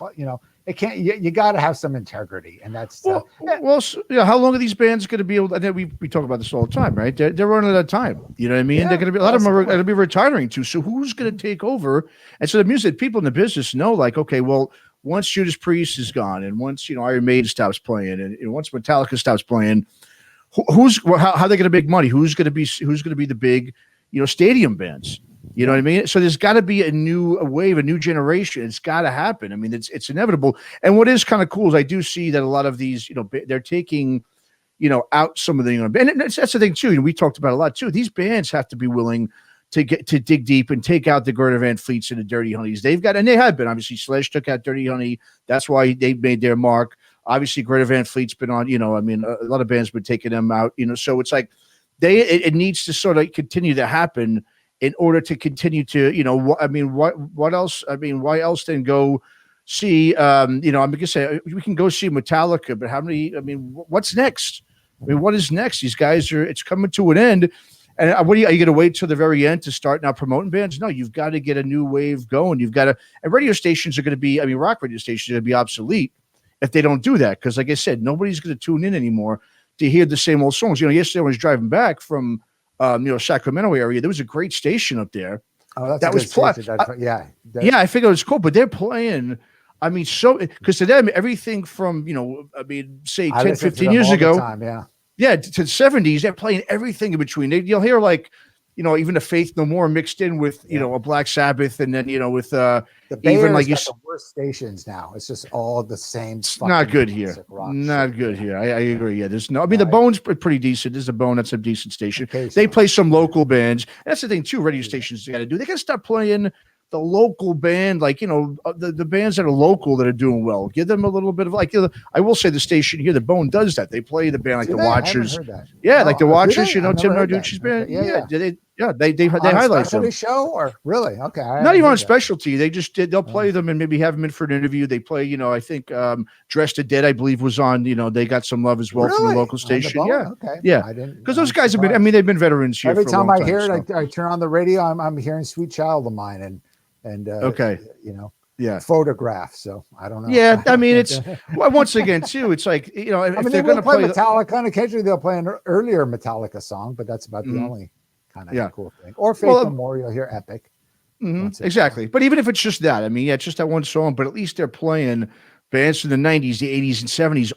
It can't. You got to have some integrity, and that's. How long are these bands going to be able? And then we talk about this all the time, right? They're running out of time. You know what I mean? They're going to be a lot of them are going to be retiring too. So who's going to take over? And so the music people in the business know, like, okay, well, once Judas Priest is gone, and once Iron Maiden stops playing, and once Metallica stops playing, how are they going to make money? Who's going to be the big, stadium bands? You know what I mean? So there's got to be a new wave, a new generation. It's got to happen. I mean, it's inevitable. And what is kind of cool is I do see that a lot of these, they're taking, out some of the, and that's the thing too. We talked about a lot too. These bands have to be willing to dig deep and take out the Greta Van Fleets and the Dirty Honeys. They've got, and they have been, obviously Slash took out Dirty Honey. That's why they made their mark. Obviously Greta Van Fleet's been on, a lot of bands been taking them out, so it's like it needs to sort of continue to happen in order to continue to, what else? I mean, why else then go see, I'm going to say we can go see Metallica, but how many, what's next? What is next? These guys it's coming to an end. And are you going to wait till the very end to start now promoting bands? No, you've got to get a new wave going. You've got to, and radio stations are going to be, rock radio stations are going to be obsolete if they don't do that. Because like I said, nobody's going to tune in anymore to hear the same old songs. Yesterday when I was driving back from, Sacramento area, there was a great station up there. Oh, that was I figured it was cool, but they're playing. Because to them, everything from, say 10, 15 years ago. To the 70s, they're playing everything in between. You'll hear even the Faith No More mixed in with, a Black Sabbath, and then, with the even like the worst stations now. It's just all the same. It's not good here. Not good here. I agree. Yeah, there's no. The Bone's pretty decent. There's a Bone that's a decent station. They play some local bands. And that's the thing too. Radio stations got to do. They got to start playing the local band, the bands that are local that are doing well. Give them a little bit of I will say the station here, the Bone does that. They play the band the Watchers. Yeah, the Watchers. Tim Narducci's band. They highlight them. Show or really? Okay. Not even on specialty. They just they'll play them and maybe have them in for an interview. They play. I think Dress to Dead, I believe, was on. They got some love as well from the local station. Yeah. Okay. Yeah. Because those guys have been. They've been veterans here. Every time I hear it, I turn on the radio. I'm hearing "Sweet Child of Mine" and Photograph. So I don't know. Yeah, it's once again too. It's like if they're going to play Metallica, and occasionally they'll play an earlier Metallica song, but that's about the only kind of cool thing. Or Faith Memorial here, Epic. Exactly. But even if it's just that, it's just that one song. But at least they're playing bands from the 90s, the 80s, and 70s.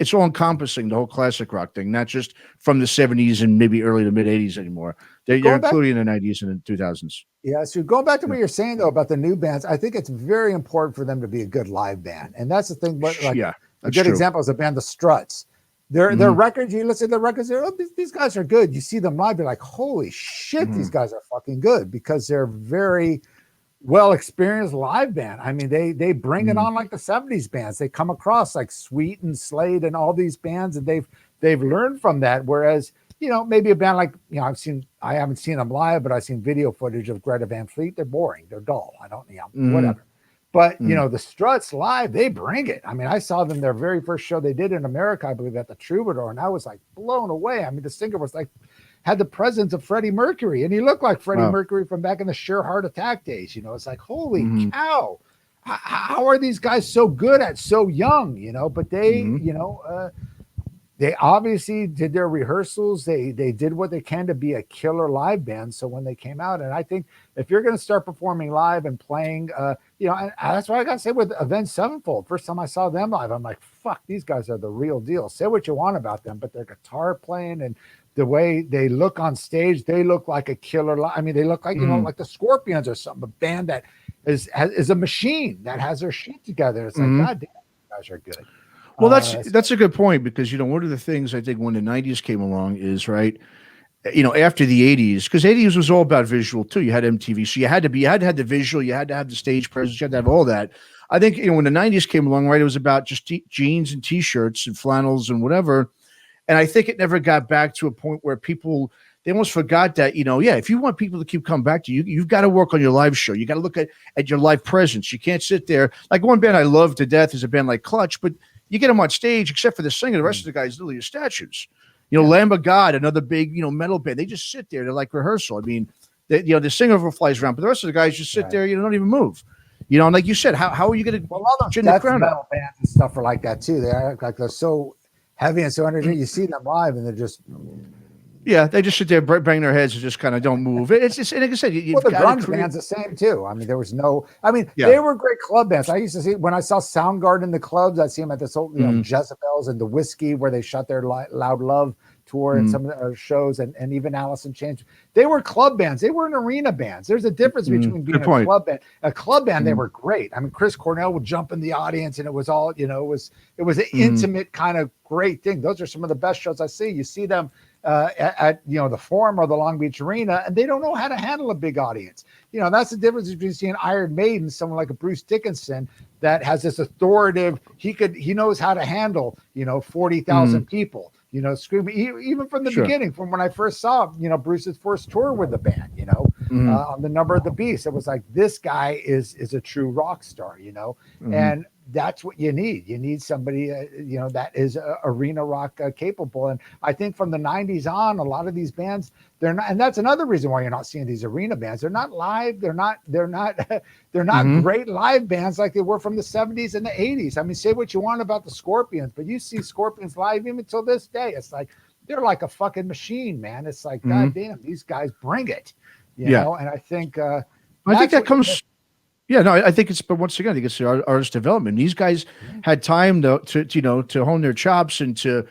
It's all encompassing, the whole classic rock thing, not just from the 70s and maybe early to mid 80s anymore. They're including the 90s and the 2000s. Yeah, so going back to what you're saying though about the new bands, I think it's very important for them to be a good live band, and that's the thing. But a good example is a band, the Struts. Their records, you listen to the records, these guys are good. You see them live, you're like, holy shit, these guys are fucking good, because they're very well experienced live band. They bring it on like the 70s bands. They come across like Sweet and Slade and all these bands, and they've learned from that. Whereas maybe a band like, I haven't seen them live, but I've seen video footage of Greta Van Fleet. They're boring. They're dull. I don't, whatever. But, the Struts live, they bring it. I saw them their very first show they did in America, I believe, at the Troubadour, and I was like blown away. The singer was like, had the presence of Freddie Mercury, and he looked like Freddie Mercury from back in the Sheer Heart Attack days. It's like, holy cow. How are these guys so good at so young, but they, they obviously did their rehearsals. They did what they can to be a killer live band. So when they came out, and I think if you're going to start performing live and playing, and that's what I got to say with Avenged Sevenfold. First time I saw them live, I'm like, fuck, these guys are the real deal. Say what you want about them, but their guitar playing and the way they look on stage, they look like a killer. I mean, they look like, like the Scorpions or something, a band that is a machine that has their shit together. It's like, God damn, you guys are good. Well, that's a good point, because, one of the things I think when the 90s came along is, right, after the 80s, because 80s was all about visual too. You had MTV, so you had to have the visual, you had to have the stage presence, you had to have all that. I think, when the 90s came along, right, it was about just jeans and T-shirts and flannels and whatever. And I think it never got back to a point where people, they almost forgot that, if you want people to keep coming back to you, you've got to work on your live show. You got to look at your live presence. You can't sit there. Like, one band I love to death is a band like Clutch, but you get them on stage, except for the singer, the rest of the guys literally are statues. Lamb of God, another big, metal band. They just sit there. They're like rehearsal. I mean, the singer flies around, but the rest of the guys just sit there. Don't even move. And like you said, how are you going to? Well, all those metal bands and stuff are like that too. They're so heavy and so energetic. You see them live, and they're just. Yeah, they just sit there, bang their heads, and just kind of don't move. It's just, and like I said, the grunge band's the same too. I mean, there was they were great club bands. I used to see when I saw Soundgarden in the clubs. I'd see them at this old, Jezebels and the Whiskey, where they shot their Loud Love tour and some of the shows, and even Alice in Chains. They were club bands. They weren't arena bands. There's a difference between being a club band. A club band, they were great. I mean, Chris Cornell would jump in the audience, and it was all, it was an intimate kind of great thing. Those are some of the best shows I see. You see them at the Forum or the Long Beach Arena, and they don't know how to handle a big audience. That's the difference between seeing Iron Maiden, someone like a Bruce Dickinson that has this authoritative. He knows how to handle 40,000 people. Screaming even from the beginning, from when I first saw Bruce's first tour with the band. On the Number of the Beast, it was like, this guy is a true rock star. And that's what you need. You need somebody, that is arena rock capable. And I think from the 90s on, a lot of these bands, they're not, and that's another reason why you're not seeing these arena bands. They're not live. They're not great live bands like they were from the 70s and the 80s. I mean, say what you want about the Scorpions, but you see Scorpions live even till this day. It's like, they're like a fucking machine, man. It's like, God damn, these guys bring it, you know? And I think that comes. Yeah, no, I think but once again, I think it's the artist development. These guys had time to hone their chops and to,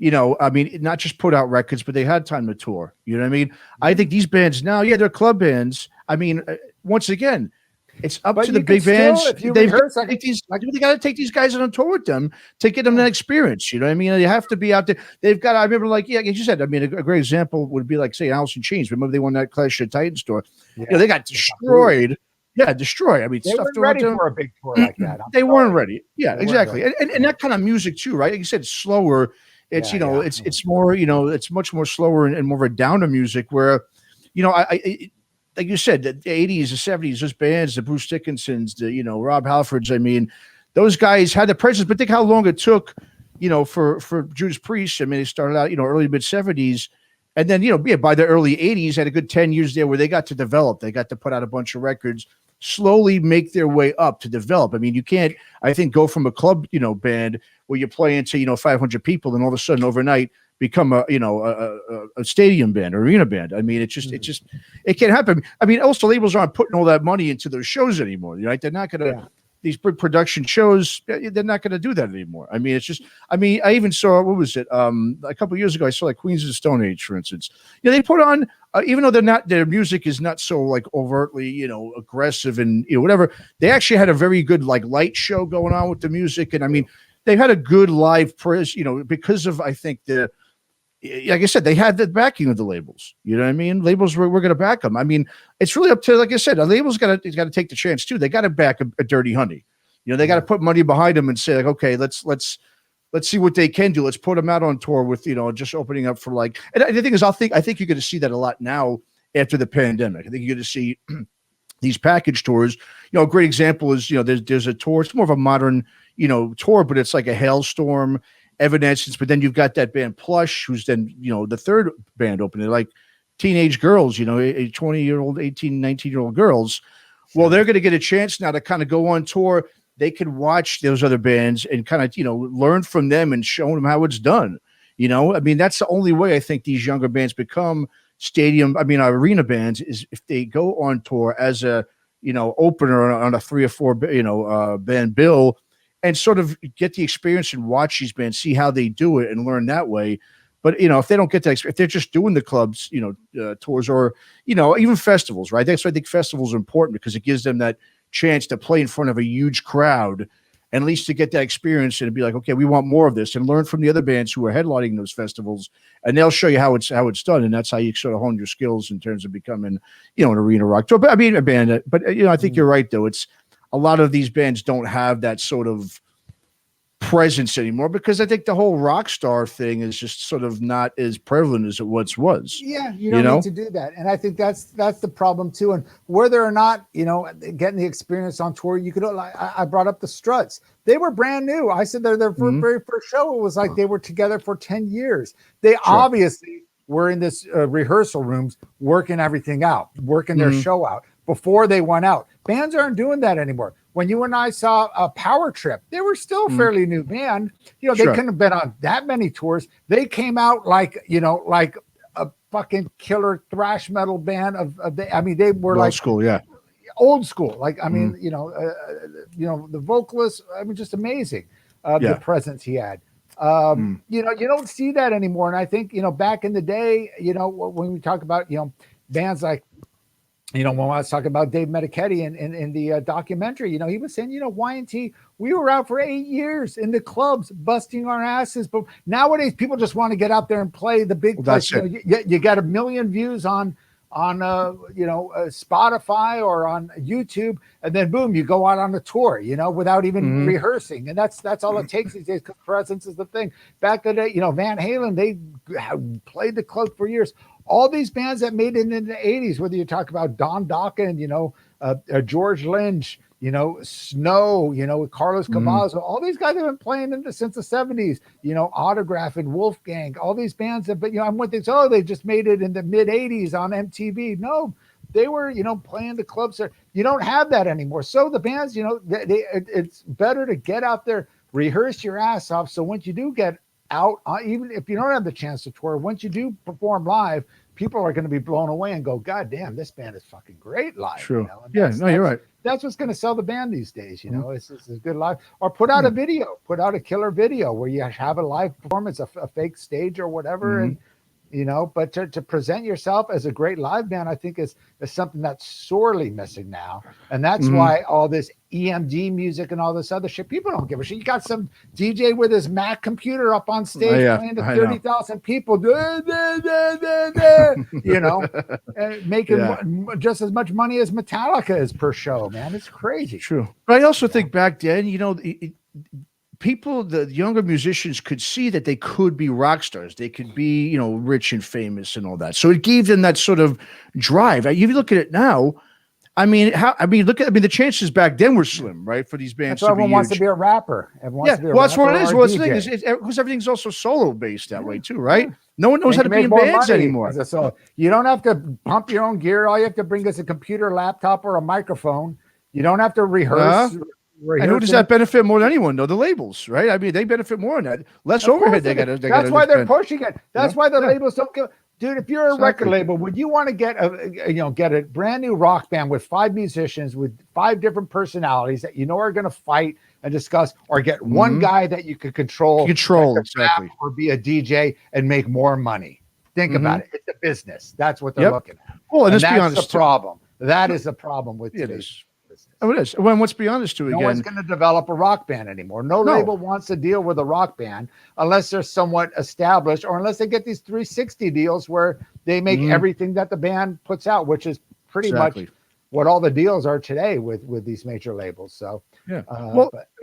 I mean, not just put out records, but they had time to tour. You know what I mean? I think these bands now, they're club bands. I mean, once again, it's up to the big bands. They got to take these guys on tour with them to get them that experience. You know what I mean? They have to be out there. They've got. I remember, like, as you said. I mean, a great example would be like, say, Alice in Chains. Remember they won that Clash of Titans tour? Yeah. They got destroyed. Yeah, destroyed. I mean, they weren't ready for a big tour like that. They weren't ready. Yeah, exactly. And that kind of music too, right? Like you said, it's slower. It's it's more, it's much more slower and more of a downer music where, I like you said, the 80s, the 70s, those bands, the Bruce Dickinsons, the Rob Halfords. I mean, those guys had the presence, but think how long it took, for Judas Priest. I mean, they started out, early mid 70s. And then, by the early 80s, had a good 10 years there where they got to develop. They got to put out a bunch of records, slowly make their way up to develop. I mean, you can't, I think, go from a club, band where you're playing to, 500 people and all of a sudden overnight become a stadium band or arena band. I mean, it can't happen. I mean, also labels aren't putting all that money into those shows anymore, right? They're not going to, these big production shows, they're not going to do that anymore. I mean, I even saw, what was it? A couple of years ago, I saw like Queens of the Stone Age, for instance. They put on, even though their music is not so like overtly, aggressive and whatever, they actually had a very good like light show going on with the music. And I mean, they had a good live press, because of, I think like I said, they had the backing of the labels. You know what I mean? Labels were going to back them. I mean, it's really up to, like I said, a label's got to take the chance too. They got to back a Dirty Honey. They got to put money behind them and say like, okay, let's see what they can do. Let's put them out on tour with, just opening up for like. And the thing is, I think you're going to see that a lot now after the pandemic. I think you're going to see these package tours. A great example is there's a tour. It's more of a modern tour, but it's like a Hailstorm, Evanescence, but then you've got that band Plush, who's then, the third band opening, like teenage girls, 20-year-old, 18, 19-year-old girls. Well, they're going to get a chance now to kind of go on tour. They can watch those other bands and kind of, learn from them and show them how it's done. You know, I mean, that's the only way I think these younger bands become arena bands is if they go on tour as a, opener on a 3 or 4, band bill, and sort of get the experience and watch these bands, see how they do it and learn that way. But, if they don't get that, if they're just doing the clubs, tours or, even festivals, right? That's why I think festivals are important, because it gives them that chance to play in front of a huge crowd, and at least to get that experience and be like, okay, we want more of this, and learn from the other bands who are headlining those festivals, and they'll show you how it's done. And that's how you sort of hone your skills in terms of becoming, an arena rock tour. But I mean, a band, but I think you're right, though. It's a lot of these bands don't have that sort of presence anymore, because I think the whole rock star thing is just sort of not as prevalent as it once was. Yeah, you don't need to do that. And I think that's the problem too. And whether or not, getting the experience on tour, you could, I brought up the Struts. They were brand new. I said their very first show, it was like they were together for 10 years. They obviously were in this rehearsal rooms, working everything out, working their show out before they went out. Bands aren't doing that anymore. When you and I saw a Power Trip, they were still a fairly new band. They couldn't have been on that many tours. They came out like a fucking killer thrash metal band they were old school, yeah. Old school. Like, I mean, the Vocalist, I mean, just amazing. The presence he had. You don't see that anymore. And I think, back in the day, when we talk about, bands like, when I was talking about Dave Medichetti in the documentary, he was saying, Y&T, we were out for 8 years in the clubs, busting our asses. But nowadays, people just want to get out there and play the big place. You got 1 million views on Spotify or on YouTube, and then boom, you go out on a tour, without even rehearsing. And that's all it takes these days, because presence is the thing. Back in the day, Van Halen, they played the club for years. All these bands that made it in the 80s, whether you talk about Don Dokken, George Lynch, Snow, Carlos Cavazo, all these guys have been playing since the 70s, Autograph and Wolfgang, all these bands that, I went thinks, they just made it in the mid 80s on MTV. No, they were, playing the clubs. You don't have that anymore. So the bands, it's better to get out there, rehearse your ass off. So once you do get out, even if you don't have the chance to tour, once you do perform live, people are going to be blown away and go, God damn, this band is fucking great live. True. You're right. That's what's going to sell the band these days. It's a good live, or put out a video, put out a killer video where you have a live performance, a fake stage or whatever. And, but to present yourself as a great live band, I think is something that's sorely missing now. And that's why all this EMD music and all this other shit, people don't give a shit. You got some DJ with his Mac computer up on stage playing to 30,000 people, and making just as much money as Metallica is per show, man. It's crazy. True. But I also think back then, people, the younger musicians could see that they could be rock stars. They could be, rich and famous and all that. So it gave them that sort of drive. If you look at it now, the chances back then were slim, right? For these bands. That's why everyone wants to be a rapper. That's what it is. Well, the thing is, because everything's also solo based that way too, right? No one knows how to be in bands anymore. So you don't have to pump your own gear. All you have to bring is a computer, laptop, or a microphone. You don't have to rehearse. And who does that benefit more than anyone, though? The labels, right? I mean, they benefit more on that. Less overhead they got. That's why they're pushing it. That's why the labels don't give. Dude, if you're a record label, would you want to get a brand new rock band with 5 musicians with 5 different personalities that are going to fight and discuss, or get one guy that you could control exactly, or be a DJ and make more money? Think about it. It's a business. That's what they're looking at. Well, and that's the problem. That is the problem with today's business. Oh, it is. Well, let's be honest too. No one's going to develop a rock band anymore. No label wants to deal with a rock band unless they're somewhat established, or unless they get these 360 deals where they make everything that the band puts out, which is pretty much what all the deals are today with these major labels. So and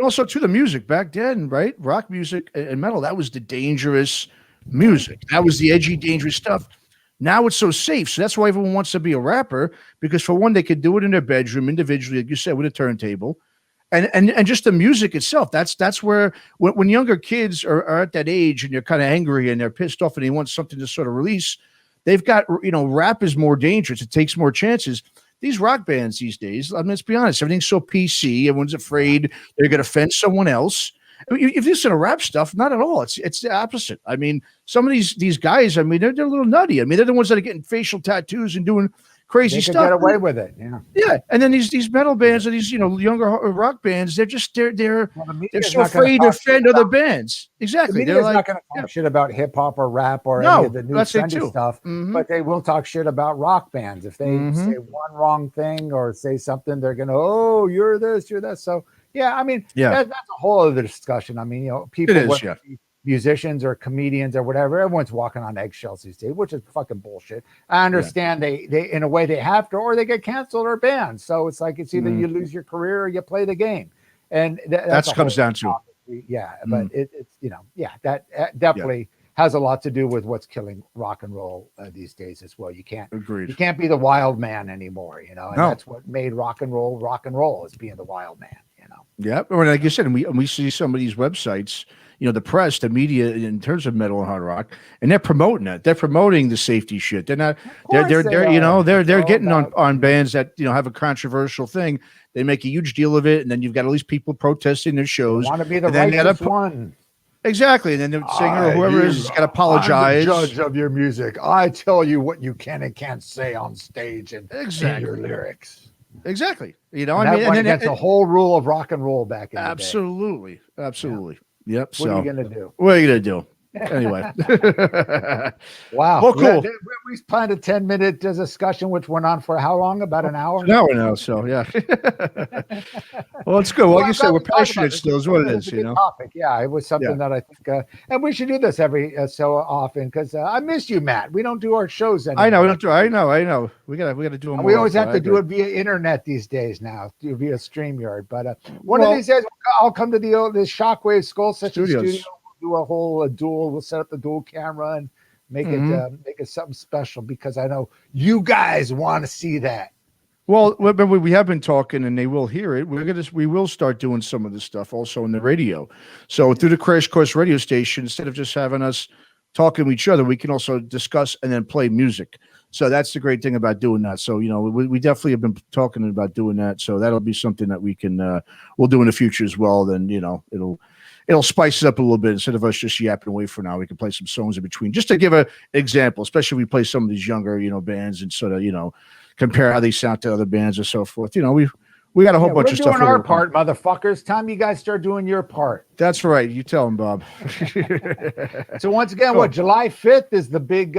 also to the music back then, right? Rock music and metal, that was the dangerous music. That was the edgy, dangerous stuff. Now it's so safe. So that's why everyone wants to be a rapper, because for one, they could do it in their bedroom individually, like you said, with a turntable. And just the music itself. That's where when younger kids are at that age and they're kind of angry and they're pissed off and they want something to sort of release, they've got, rap is more dangerous. It takes more chances. These rock bands these days, let's be honest, everything's so PC. Everyone's afraid they're going to offend someone else. I mean, if you listen to rap stuff, not at all. It's the opposite. I mean, some of these guys, I mean, they're a little nutty. I mean, they're the ones that are getting facial tattoos and doing crazy They stuff. could get away with it. Yeah. Yeah, and then these metal bands or these younger rock bands, they're so not gonna afraid to talk shit offend other about- bands. The Exactly. media They're is like, not going to talk shit about hip hop or rap or No, any of the new that's it trendy too. stuff, Mhm. but they will talk shit about rock bands. If they Mhm. say one wrong thing or say something, they're going to, oh, you're this, you're that. So, yeah, I mean, that's a whole other discussion. I mean, people, It is, whether it be musicians or comedians or whatever, everyone's walking on eggshells these days, which is fucking bullshit. I understand they in a way they have to, or they get canceled or banned. So it's like it's either you lose your career or you play the game, and that's That comes down to. topic. Yeah, but it's that definitely has a lot to do with what's killing rock and roll these days as well. You can't be the wild man anymore, and that's what made rock and roll is being the wild man. Yeah, or like you said, and we see some of these websites, the press, the media, in terms of metal and hard rock, and they're promoting it. They're promoting the safety shit. They're not. They're getting on bands that have a controversial thing. They make a huge deal of it, and then you've got all these people protesting their shows. Want to be the righteous one? Exactly, and then the singer or whoever is got to apologize. I'm the judge of your music. I tell you what you can and can't say on stage and in your lyrics. Exactly. And went against the whole rule of rock and roll back in the day. Absolutely. Yep. What are you gonna do? What are you gonna do? Anyway. Wow. Well, cool. We planned a 10-minute discussion, which went on for how long? About an hour? An hour now. So yeah. Well, it's good. Well, like you said, we're passionate still is what it is. It's a good topic. Yeah, it was something that I think, and we should do this every so often because I miss you, Matt. We don't do our shows anymore. I know. I know. We gotta do them. We always have to do it via internet these days now, via StreamYard. But one of these days, I'll come to the Shockwave Skull Session Studio. Do a whole dual. We'll set up the dual camera and make it something special because I know you guys want to see that. Well, we have been talking, and they will hear it. We will start doing some of this stuff also in the radio. So through the Crash Course radio station, instead of just having us talking to each other, we can also discuss and then play music. So that's the great thing about doing that. So we definitely have been talking about doing that. So that'll be something that we can we'll do in the future as well. Then it'll spice it up a little bit instead of us just yapping away for now. We can play some songs in between, just to give an example. Especially if we play some of these younger bands and sort of compare how they sound to other bands and so forth. We got a whole bunch of stuff. We're doing our part, motherfuckers. Time you guys start doing your part. That's right. You tell them, Bob. So once again, July 5th is the big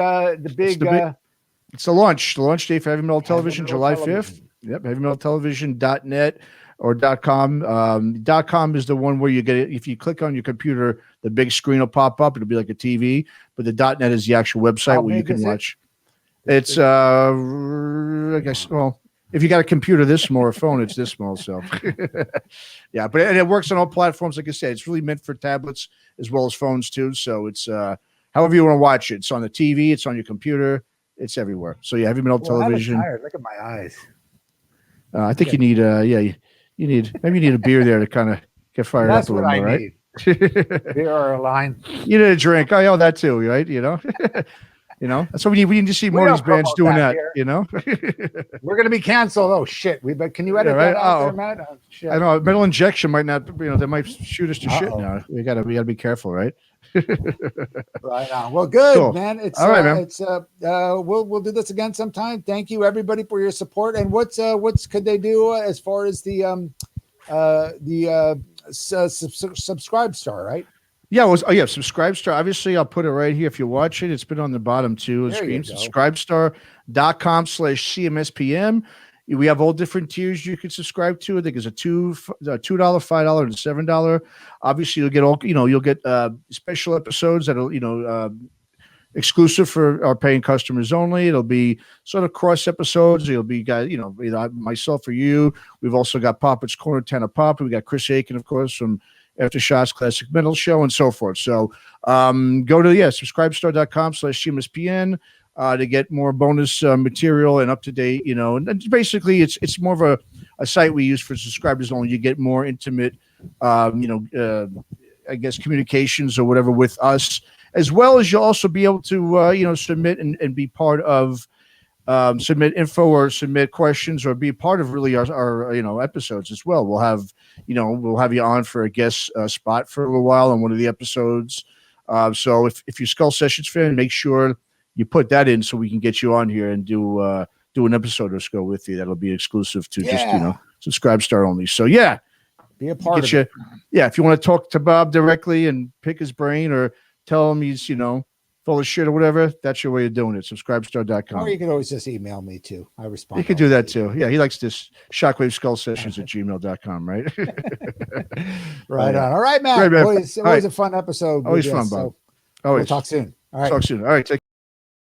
it's the launch date for Heavy Metal Television, July 5th. Yep, heavymetaltelevision.net or .com. .com is the one where you get it. If you click on your computer, the big screen will pop up. It'll be like a TV, but the .net is the actual website where you can watch. It's I guess, well, if you got a computer this small or a phone, it's this small. So yeah, but it works on all platforms. Like I said, it's really meant for tablets as well as phones too. So it's however you want to watch it. It's on the TV, it's on your computer, it's everywhere. So yeah, Heavy Metal Television. Look at my eyes. I think you need you need a beer there to kind of get fired up a little more, right? Beer or a line. You need a drink. Oh, that too, right? So we need to see more of these bands doing that. We're gonna be canceled. Oh shit! Can you edit that out there, Matt? Oh, shit. I know Metal Injection might not. They might shoot us to shit now. We gotta be careful, right? Right on. Well, good, cool. Man. It's all right, man. It's we'll do this again sometime. Thank you, everybody, for your support. And what's could they do as far as the Subscribe Star, right? Yeah, Subscribe Star. Obviously, I'll put it right here if you watch it. It's been on the bottom too of the screen. Subscribestar.com/CMSPM. We have all different tiers you can subscribe to. I think it's a $2, $5, and $7. Obviously, you'll get you'll get special episodes that'll exclusive for our paying customers only. It'll be sort of cross episodes. It'll be guys, either myself or you. We've also got Poppett's Corner, Tanner Pop. We got Chris Aiken, of course, from Aftershocks Classic Metal Show and so forth. So go to subscribestar.com/CMSPN to get more bonus material and up to date, and basically it's more of a site we use for subscribers only. You get more intimate, I guess communications or whatever with us, as well as you'll also be able to, submit and be part of submit info or submit questions or be part of really our episodes as well. We'll have you on for a guest spot for a little while on one of the episodes. So if you're Skull Sessions fan, make sure you put that in so we can get you on here and do an episode of Skull with you. That'll be exclusive to just Subscribe Star only. So yeah, be a part of it. Yeah, if you want to talk to Bob directly and pick his brain or tell him he's full of shit or whatever, that's your way of doing it. Subscribestar.com. Or you can always just email me too. I respond. You could do that too. Yeah, he likes this shockwaveskullsessions@gmail.com, right? Right on. All right, Matt. Great, man. Always a fun episode. Always fun, Bob. So Always. we'll talk soon. All right. Talk soon. All right. Take